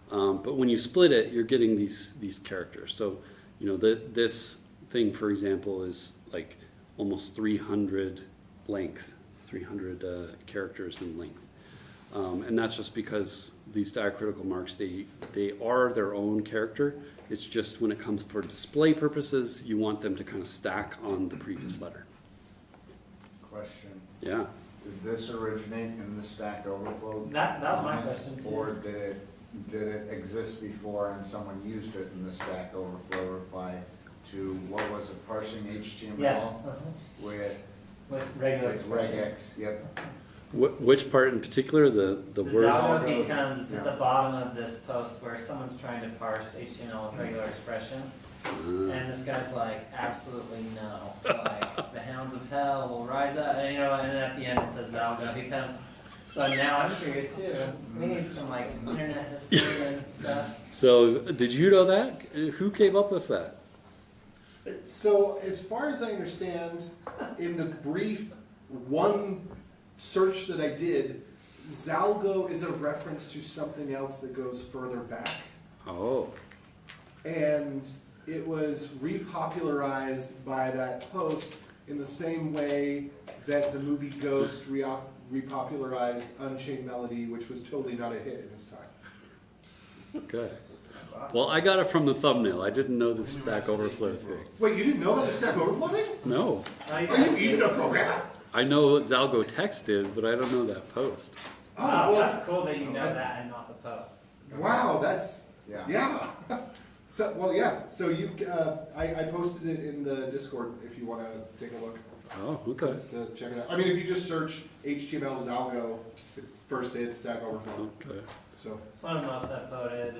But when you split it, you're getting these characters. So, this thing, for example, is like almost 300 length, 300 characters in length. And that's just because these diacritical marks, they are their own character. It's just when it comes for display purposes, you want them to kind of stack on the previous letter. Question. Yeah. did this originate in the Stack Overflow? That was my comment, question too. Or did it exist before and someone used it in the Stack Overflow reply to, what was it, parsing HTML? Yeah, With with regular with expressions. regex, yep. Which part in particular, the The word? Zalgo becomes, it's at Yeah. the bottom of this post where someone's trying to parse HTML with regular expressions. And this guy's like, absolutely no. Like, the hounds of hell will rise up, and, you know, and then at the end it says Zalgo becomes. So now I'm curious too. We need some like internet history and stuff. So, did you know that? Who came up with that? So as far as I understand, in the brief one search that I did, Zalgo is a reference to something else that goes further back. Oh, And it was repopularized by that post in the same way that the movie Ghost repopularized Unchained Melody, which was totally not a hit in its time. okay. That's awesome. Well, I got it from the thumbnail. I didn't know the Stack Overflow thing. Wait, you didn't know about the Stack Overflow thing? No. Now you Are guys you even do. a programmer? I know what Zalgo text is, but I don't know that post. Wow, well, that's cool that you know that and not the post. wow, that's, Yeah. yeah. So, well, yeah, so you, I posted it in the Discord if you want to take a look. Oh, okay. To check it out. I mean, if you just search HTML Zalgo, it first hit Stack Overflow. Okay. So, It's one of the most upvoted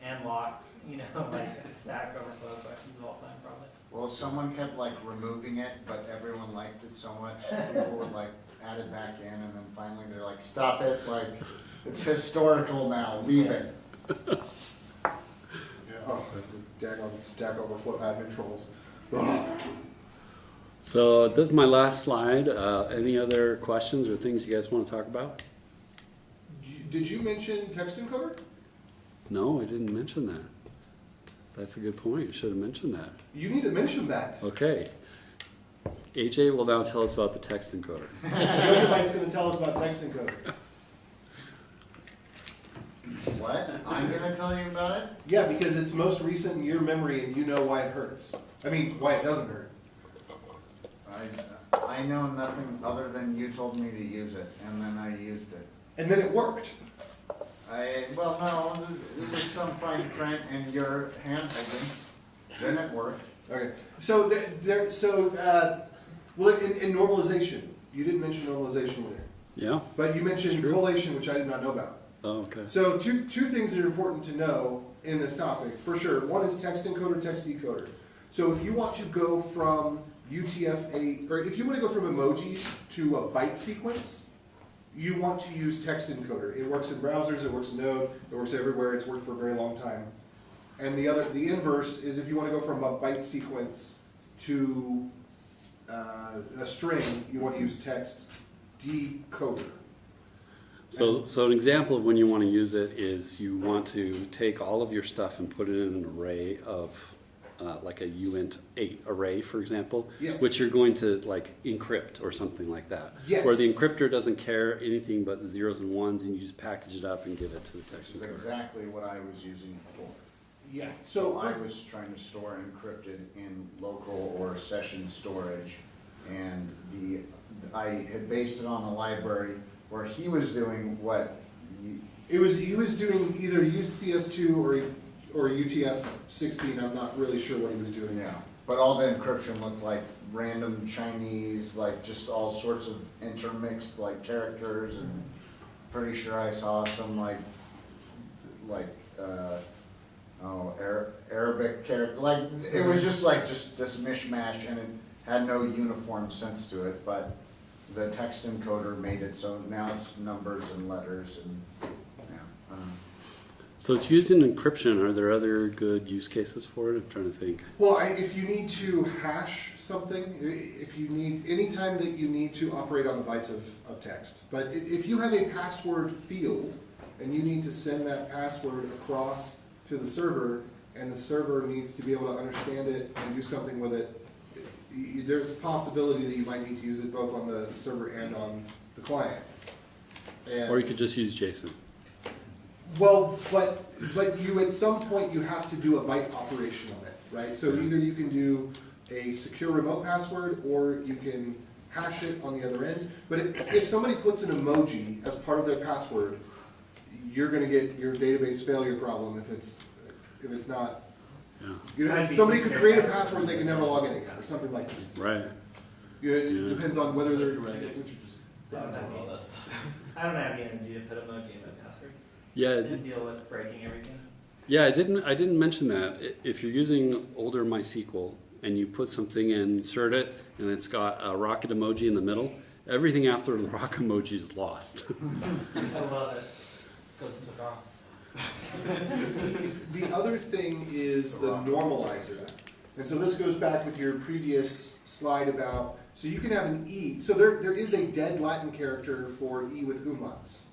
and locked, you know, like Stack Overflow questions of all time, probably. Well, someone kept like removing it, but everyone liked it so much, people would like add it back in, and then finally they're like, stop it, like, it's historical now, leave it. yeah, oh, the daggone Stack Overflow admin trolls. Ugh. So this is my last slide. Any other questions or things you guys want to talk about? Did you mention text encoder? No, I didn't mention that. That's a good point. You should have mentioned that. You need to mention that. Okay. AJ will now tell us about the text encoder. Everybody's going to tell us about text encoder. What? I'm gonna tell you about it? Yeah, because it's most recent in your memory and you know why it hurts. I mean, why it doesn't hurt. I know nothing other than you told me to use it, and then I used it. And then it worked. Well, no, it was some fine print in your handwriting, then it worked. Okay. So, well, in normalization, you didn't mention normalization either. Yeah? But you mentioned True. collation, which I did not know about. Oh, okay. So two things that are important to know in this topic, for sure. One is text encoder, text decoder. So if you want to go from UTF-8, or if you want to go from emojis to a byte sequence, you want to use text encoder. It works in browsers, it works in Node, it works everywhere, it's worked for a very long time. And the inverse is if you want to go from a byte sequence to a string, you want to use text decoder. So an example of when you want to use it is you want to take all of your stuff and put it in an array of, like a UTF-8 array, for example, Yes. which you're going to like encrypt or something like that. Yes. Where the encryptor doesn't care anything but the zeros and ones, and you just package it up and give it to the text Which is encoder. exactly what I was using it for. Yeah. So I was trying to store encrypted in local or session storage, and I had based it on a library where he was doing what He was doing either UTS-2 or UTF-16. I'm not really sure what he was doing. yeah, but all the encryption looked like random Chinese, like just all sorts of intermixed like characters, and pretty sure I saw some Arabic character, like it was just this mishmash, and it had no uniform sense to it, but the text encoder made it so now it's numbers and letters and, yeah. So it's used in encryption. Are there other good use cases for it? I'm trying to think. Well, if you need to hash something, if you need, anytime that you need to operate on the bytes of text. But if you have a password field and you need to send that password across to the server, and the server needs to be able to understand it and do something with it, there's a possibility that you might need to use it both on the server and on the client. And Or you could just use JSON. well, but you, at some point, you have to do a byte operation on it, right? So either you can do a secure remote password, or you can hash it on the other end. But if somebody puts an emoji as part of their password, you're going to get your database failure problem if it's not. Yeah. You know, I'd be somebody too could scared create a to- password and they can never log in again, or something like that. Right. You know, it Yeah. depends on whether they're. All that stuff. I don't have the energy to put emoji in my passwords Yeah. and deal with breaking everything. Yeah, I didn't mention that. If you're using older MySQL and you put something in, insert it, and it's got a rocket emoji in the middle, everything after the rocket emoji is lost. I love it. Goes and took off. The other thing is the normalizer. And so this goes back with your previous slide about, so you can have an E, so there is a dead Latin character for E with umlauts.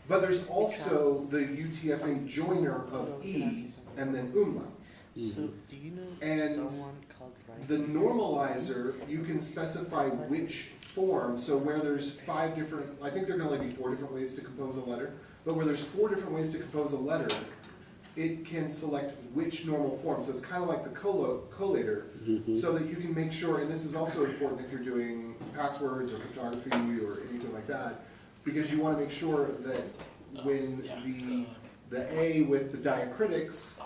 But there's also the UTF-8 joiner of E and then umlaut. So, do you know And someone called Ryan? The normalizer, you can specify which form, so where there's 5 different, I think there can only be 4 different ways to compose a letter, but where there's 4 different ways to compose a letter, it can select which normal form. So it's kind of like the collator, so that you can make sure, and this is also important if you're doing passwords or cryptography or anything like that, because you want to make sure that when the A with the diacritics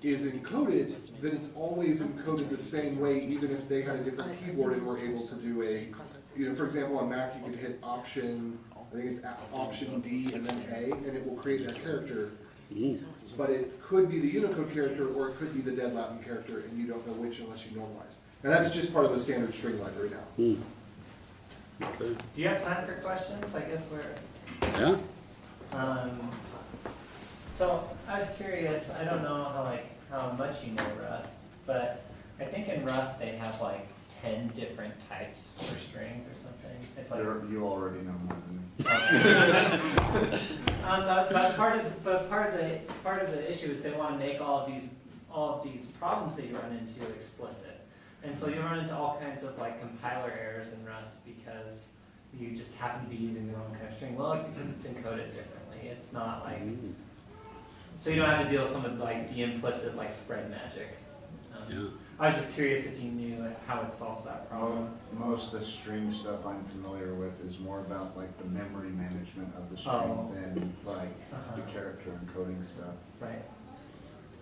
is encoded, then it's always encoded the same way, even if they had a different keyboard and were able to do a, you know, for example, on Mac you could hit Option, I think it's Option D and then A, and it will create that character. But it could be the Unicode character or it could be the dead Latin character, and you don't know which unless you normalize. And that's just part of the standard string library now. Okay. Do you have time for questions? I guess we're. Yeah. So I was curious. I don't know how much you know Rust, but I think in Rust they have like 10 different types for strings or something. It's like. You already know more than me. But part of the issue is they want to make all of these problems that you run into explicit, and so you run into all kinds of like compiler errors in Rust because you just happen to be using the wrong kind of string. Well, it's because it's encoded differently. It's not like so you don't have to deal with some of like the implicit like spread magic. Yeah. I was just curious if you knew how it solves that problem. Most of the string stuff I'm familiar with is more about like the memory management of the string than like the character encoding stuff. Right.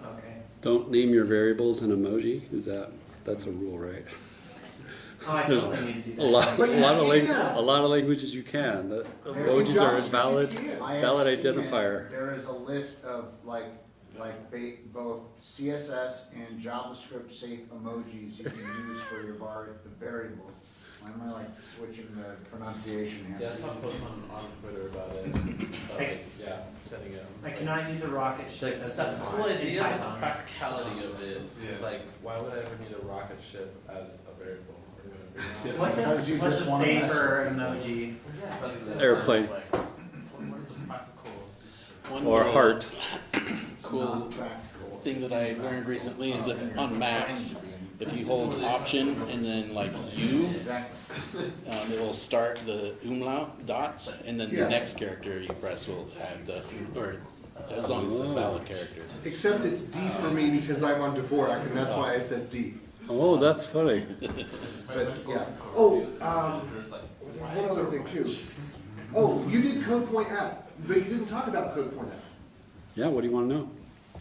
Okay. Don't name your variables an emoji. That's a rule, right? Oh, I There's totally need to do that. a lot But of languages you can. The emojis are a valid identifier. There is a list of both CSS and JavaScript safe emojis you can use for your variables. Why am I like switching the pronunciation here? Yeah, I saw a post on Twitter about it. Setting it. I cannot use a rocket ship. That's a cool in idea, but the Python. practicality of it is like, why would I ever need a rocket ship as a variable? What's Because you a just wanna mess safer with emoji? Airplane. What is the practical? One Or little heart. cool thing that I learned recently is if on Macs, if you hold Option and then like U, it will start the umlaut dots, and then the next character you press will have or as long as it's a valid character. Except it's D for me because I'm on Dvorak, and that's why I said D. Oh, that's funny. But yeah. Oh, there's one other thing too. Oh, you did code point at, but you didn't talk about code point at. Yeah, what do you want to know?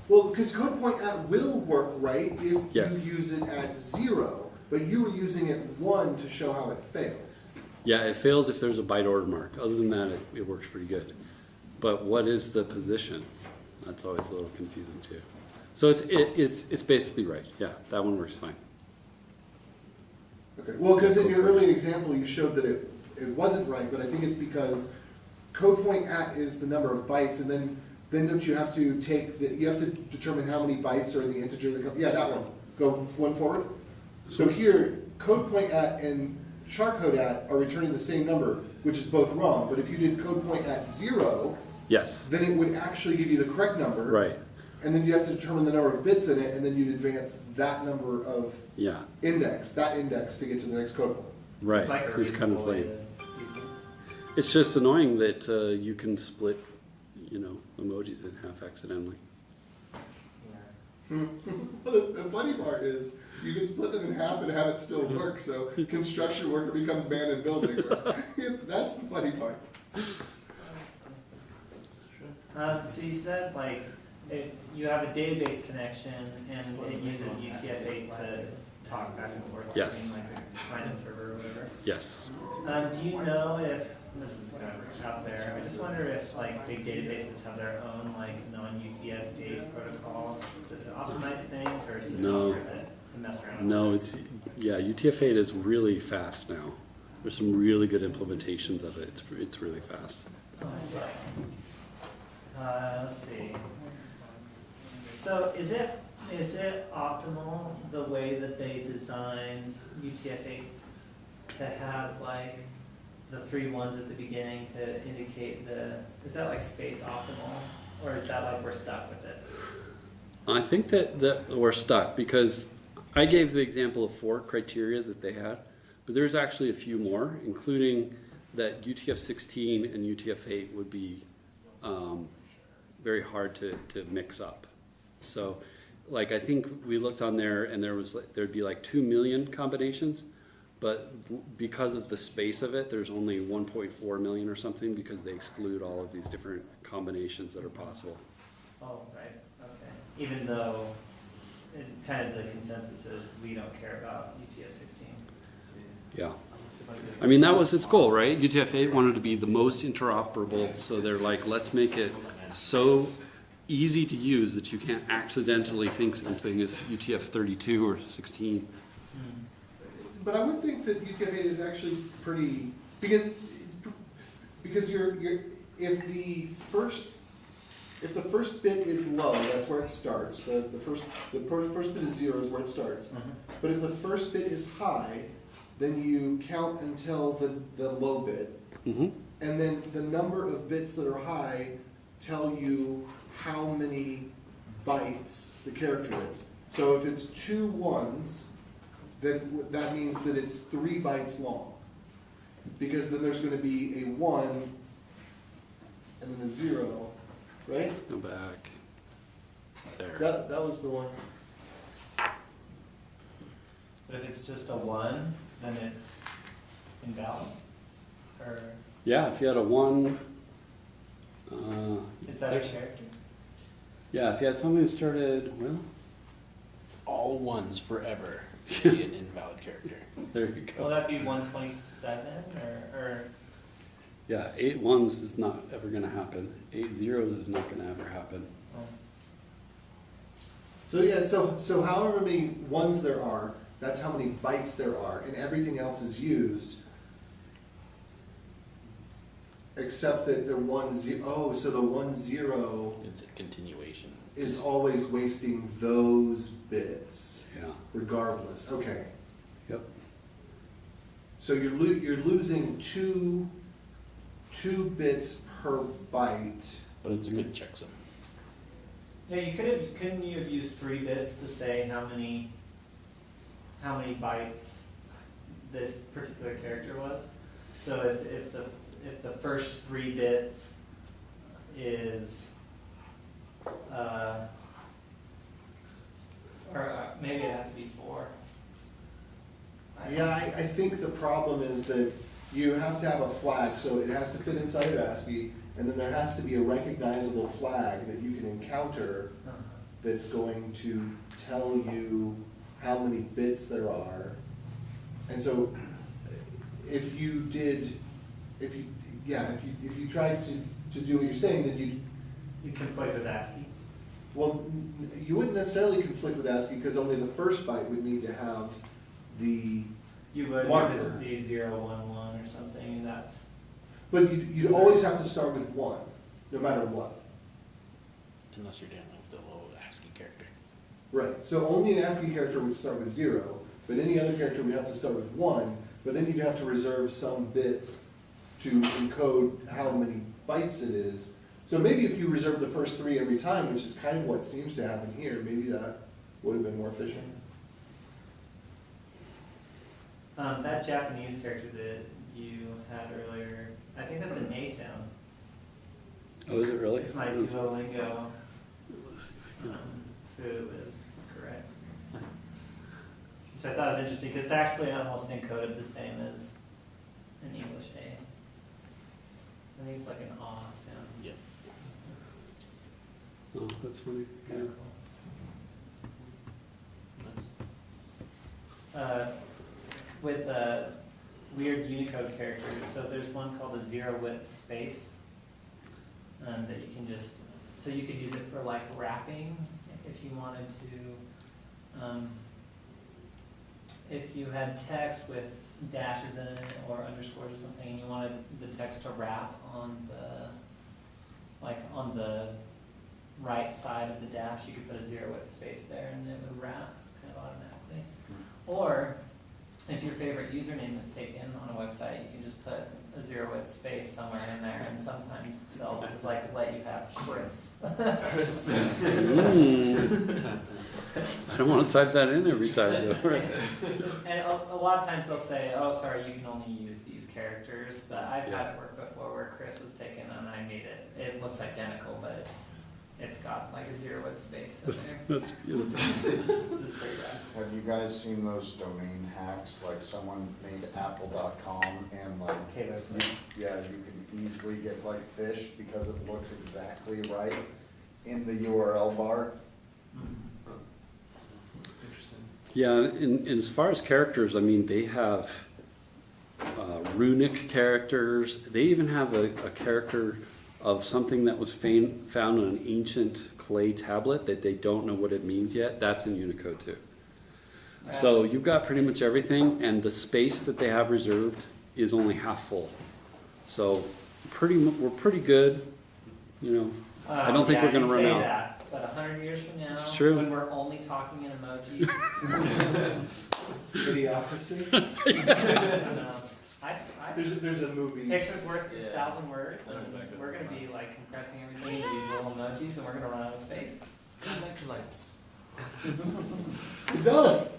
Well, because code point at will work, right, if Yes. you use it at 0, but you were using it 1 to show how it fails. Yeah, it fails if there's a byte order mark. Other than that, it works pretty good. But what is the position? That's always a little confusing too. So it's basically right. Yeah, that one works fine. Okay. Well, because in your earlier example, you showed that it wasn't right, but I think it's because code point at is the number of bytes, and then don't you have to you have to determine how many bytes are in the integer that come, yeah, that one. Go one forward. So here, code point at and char code at are returning the same number, which is both wrong, but if you did code point at 0, Yes. then it would actually give you the correct number. Right. And then you have to determine the number of bits in it, and then you'd advance that number of Yeah. that index to get to the next code point. Right. Like a It's kind of reasonable way lame. to do things. It's just annoying that you can split, emojis in half accidentally. The funny part is, you can split them in half and have it still work, so construction worker becomes man in building. That's the funny part. So you said like you have a database connection and it uses UTF-8 to talk back and forth Yes. between like a client server or whatever. Yes. Do you know if this is kind of out there? I just wonder if like big databases have their own like non-UTF-8 protocols to optimize things, or is it No. not worth it to mess around? No, UTF-8 is really fast now. There's some really good implementations of it. It's really fast. Oh, interesting. Let's see. So is it optimal the way that they designed UTF-8 to have like the 3 ones at the beginning to indicate is that like space optimal, or is that like we're stuck with it? I think that we're stuck because I gave the example of 4 criteria that they had, but there's actually a few more, including that UTF-16 and UTF-8 would be very hard to mix up. So, like, I think we looked on there and there'd be like 2 million combinations, but because of the space of it, there's only 1.4 million or something because they exclude all of these different combinations that are possible. Oh, right, okay. Even though kind of the consensus is we don't care about UTF-16. Yeah. I mean, that was its goal, right? UTF-8 wanted to be the most interoperable, so they're like, let's make it so easy to use that you can't accidentally think something is UTF-32 or 16. But I would think that UTF-8 is actually pretty, because if the first bit is low, that's where it starts. The first bit is 0 is where it starts. Mm-hmm. But if the first bit is high, then you count until the low bit, Mm-hmm. and then the number of bits that are high tell you how many bytes the character is. So if it's 2 1s, then that means that it's 3 bytes long, because then there's going to be a 1 and then a 0, right? Let's go back there. That was the one. But if it's just a 1, then it's invalid? Or Yeah, if you had a 1, is that a character? yeah, if you had something that started, well, All 1s forever would be an invalid character. there you Will go. that be 127 or? Yeah, 8 1s is not ever going to happen. 8 zeros is not going to ever happen. Oh. So yeah, so however many 1s there are, that's how many bytes there are, and everything else is used, except that the 1 0. Oh, so the 1 0 It's a continuation. is always wasting those bits, Yeah. regardless. Okay. Yep. So you're losing two bits per byte. But it's a good checksum. Yeah, couldn't you have used 3 bits to say how many bytes this particular character was? So if the first 3 bits is maybe it has to be 4. Yeah, I think the problem is that you have to have a flag, so it has to fit inside of ASCII, and then there has to be a recognizable flag that you can encounter that's going to tell you how many bits there are. And so if you tried to do what you're saying, then You conflict with ASCII. well, you wouldn't necessarily conflict with ASCII because only the first byte would need to have the You would marker. be 0, 1, 1 or something, and that's. But you'd always have to start with 1, no matter what. Unless you're dealing with the low ASCII character. Right, so only an ASCII character would start with 0, but any other character would have to start with 1, but then you'd have to reserve some bits to encode how many bytes it is. So maybe if you reserve the first 3 every time, which is kind of what seems to happen here, maybe that would have been more efficient. That Japanese character that you had earlier, I think that's an A sound. Oh, is it really? My Duolingo. Let's see if I can- foo is correct. Which I thought was interesting, because it's actually almost encoded the same as an English A. I think it's like an aw sound. Yeah. Oh, that's funny. Kind of cool. With weird Unicode characters, so there's one called a zero width space that you can just, so you could use it for like wrapping if you wanted to, if you had text with dashes in it or underscores or something and you wanted the text to wrap on the, like on the right side of the dash, you could put a zero width space there and it would wrap kind of automatically. Or if your favorite username is taken on a website, you can just put a zero width space somewhere in there, and sometimes they'll just like let you have Chris. I don't want to type that in every time though. And a lot of times they'll say, "Oh, sorry, you can only use these characters." But I've had it work before where Chris was taken and I made it. It looks identical, but it's got like a zero width space in there. That's beautiful. It's pretty rad. Have you guys seen those domain hacks, like someone made apple.com and like, yeah, you can easily get like fish because it looks exactly right in the URL bar? Interesting. Yeah, and as far as characters, I mean, they have runic characters. They even have a character of something that was found on an ancient clay tablet that they don't know what it means yet. That's in Unicode too. So you've got pretty much everything, and the space that they have reserved is only half full. So we're pretty good, you know. I don't think we're going to run out. That, but 100 years from now, It's true. when we're only talking in emojis, Idiocracy. There's a movie. Pictures worth 1,000 words. And we're going to be like compressing everything into these little emojis, and we're going to run out of space. It's got electrolytes. It does.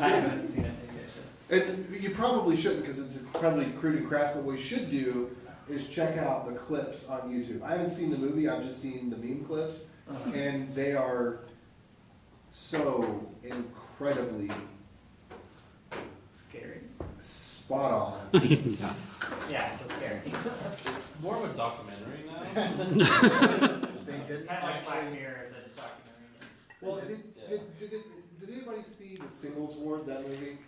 I haven't seen it. Maybe I should. And you probably shouldn't because it's incredibly crude and crass, but what we should do is check out the clips on YouTube. I haven't seen the movie, I've just seen the meme clips, and they are so incredibly Scary. spot on. Yeah, so scary. It's more of a documentary now. They didn't Kind of like Black actually. Mirror as a documentary. Well, did anybody see The Singles Ward, that movie?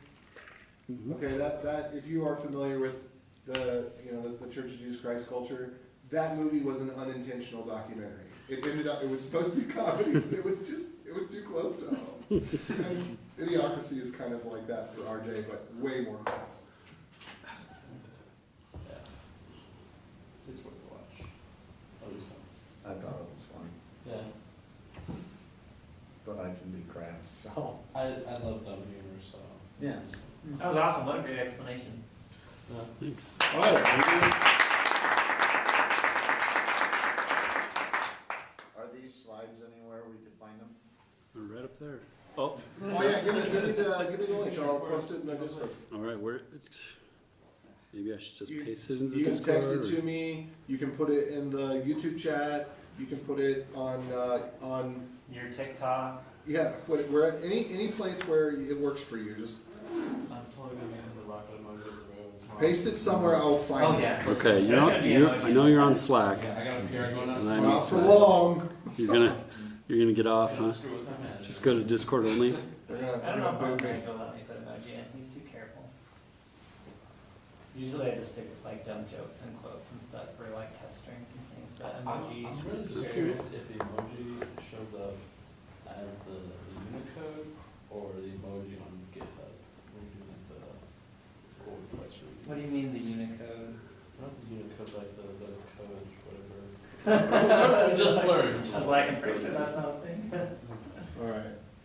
Okay, that's that. If you are familiar with the Church of Jesus Christ culture, that movie was an unintentional documentary. It ended up, it was supposed to be comedy, but it was too close to home. And Idiocracy is kind of like that for RJ, but way more crass. Yeah. It's worth a watch. At least once. I thought it was funny, Yeah. but I can be crass, so. I love dumb humor, so. Yeah. That was awesome. What a great explanation. Thanks. All right. Are these slides anywhere we could find them? We're right up there. Oh, Oh yeah, give me the link. I'll post it in the Discord. all right. Maybe I should just You- paste it into the You can Discord. text it to me. You can put it in the YouTube chat. You can put it on Your TikTok. yeah. Where any place where it works for you. Just I'm totally gonna use the rocket emoji. paste it somewhere. I'll find Oh it. yeah. Okay, There's gonna be emoji I know you're on on Slack. Yeah, I got a PR going on. And I'm Not on for Slack. long. You're gonna get off, huh? Screw with my man. Just go to Discord only. They're I don't know if gonna I'm boot me. going to let me put emoji in. He's too careful. Usually I just stick with like dumb jokes and quotes and stuff for like test strings and things, but I'm emojis. really curious if the emoji shows up as the Unicode or the emoji on GitHub. When you do like the pull request review. What do you mean the Unicode? Not the Unicode, like the code, whatever. I just learned. I was like, I'm pretty sure that's not a thing. All right.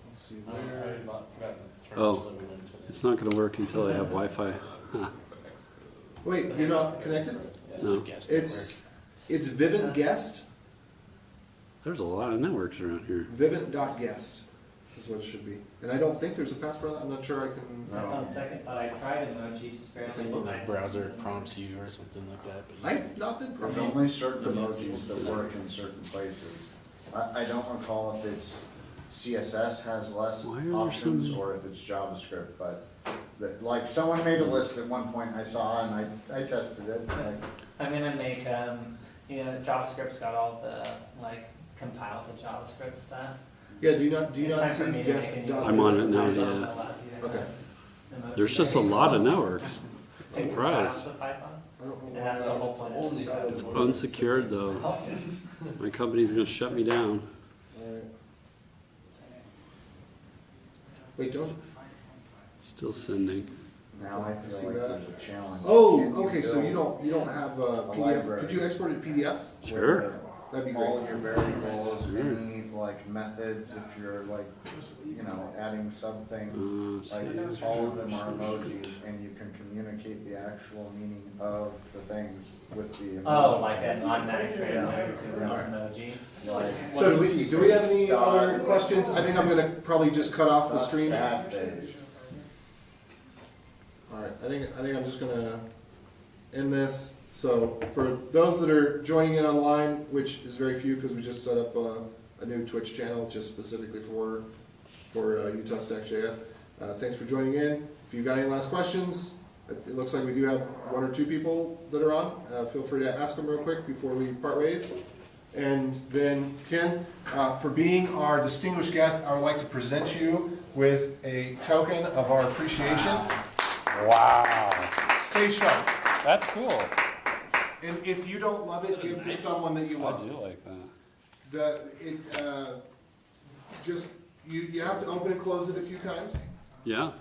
Let's see I where. already forgot the terms Oh, that we learned today. It's not gonna work until I have Wi-Fi. Huh. Wait, you're not connected? No. It's Vivint Guest. There's a lot of networks around here. Vivint.guest is what it should be. And I don't think there's a password. I'm not sure I can. Second thought I tried emoji just barely. Okay, And the browser prompts you or something like that. But I've not been. There's only certain emojis that work in certain places. I don't recall if it's CSS has less Why are there options, so many- or if it's JavaScript, but like someone made a list at one point I saw and I tested it. Like, I'm gonna make, JavaScript's got all the, like, compile to JavaScript stuff. Yeah, do you not It's time for see me to guest make a new doc? I'm on it now, Python yeah. that allows you to Okay. have emoji There's just a generation. lot of networks. Take the Surprise. sounds of Python. I don't know It has why the I- whole plan. It's unsecured though. My company's gonna shut me down. Alright. Wait, don't. Still sending. now I See feel like that? there's a challenge. Oh, Can okay, so build you don't have PDF. library? Could you export it to PDF? Sure. where That'd be all great. your variables, Sure. any like methods, if you're like, adding sub things, like See. all of them are emojis, and you can communicate the actual meaning of the things with the emoji. Oh, like an automatic Yeah. translator to an Yeah. emoji. Like, So do we have any dot, other questions? I think I'm gonna probably just cut off the dot stream. sad face. Alright, I think I'm just gonna end this. So for those that are joining in online, which is very few because we just set up a new Twitch channel just specifically for Utah Stack.js. Thanks for joining in. If you've got any last questions, it looks like we do have one or two people that are on. Feel free to ask them real quick before we part ways. And then Ken, for being our distinguished guest, I would like to present you with a token of our appreciation. Wow. Stay sharp. That's cool. And if you don't love it, give to someone that you I love. do like that. You have to open and close it a few times, Yeah.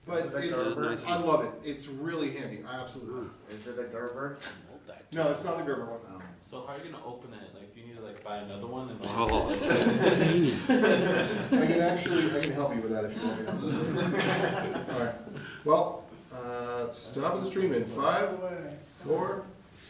but Is it a it's, Gerber? Nice. I love it. It's really handy. I absolutely. Is it a Gerber? No, it's not the Gerber one. No. So how are you gonna open it? Like, do you need to like buy another one? And, like, Oh, genius. I can help you with that if you want me to. All right. Well, stop the stream in 5, 4,